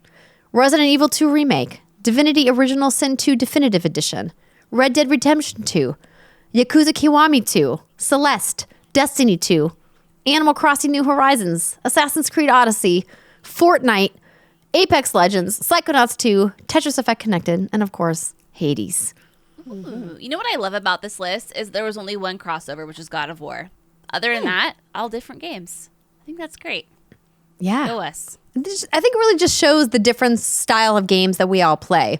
Resident Evil 2 Remake, Divinity Original Sin 2 Definitive Edition, Red Dead Redemption 2, Yakuza Kiwami 2, Celeste, Destiny 2, Animal Crossing New Horizons, Assassin's Creed Odyssey, Fortnite, Apex Legends, Psychonauts 2, Tetris Effect Connected, and of course, Hades. Ooh, you know what I love about this list is there was only one crossover, which was God of War. Other than that, all different games. I think that's great. Yeah. Go us. I think it really just shows the different style of games that we all play.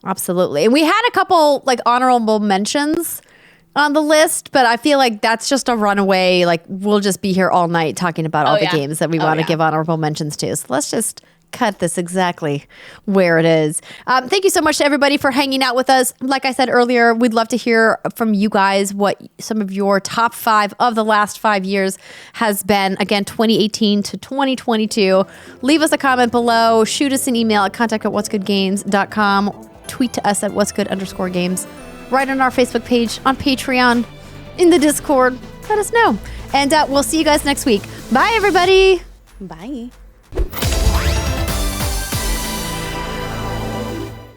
Absolutely. And we had a couple like honorable mentions on the list, but I feel like that's just a runaway. Like we'll just be here all night talking about all the games that we want to give honorable mentions to. So let's just cut this exactly where it is. Thank you so much to everybody for hanging out with us. Like I said earlier, we'd love to hear from you guys what some of your top 5 of the last 5 years has been. Again, 2018 to 2022. Leave us a comment below. Shoot us an email at contact@whatsgoodgames.com. Tweet to us at whatsgood_games. Write on our Facebook page, on Patreon, in the Discord. Let us know. And we'll see you guys next week. Bye, everybody. Bye.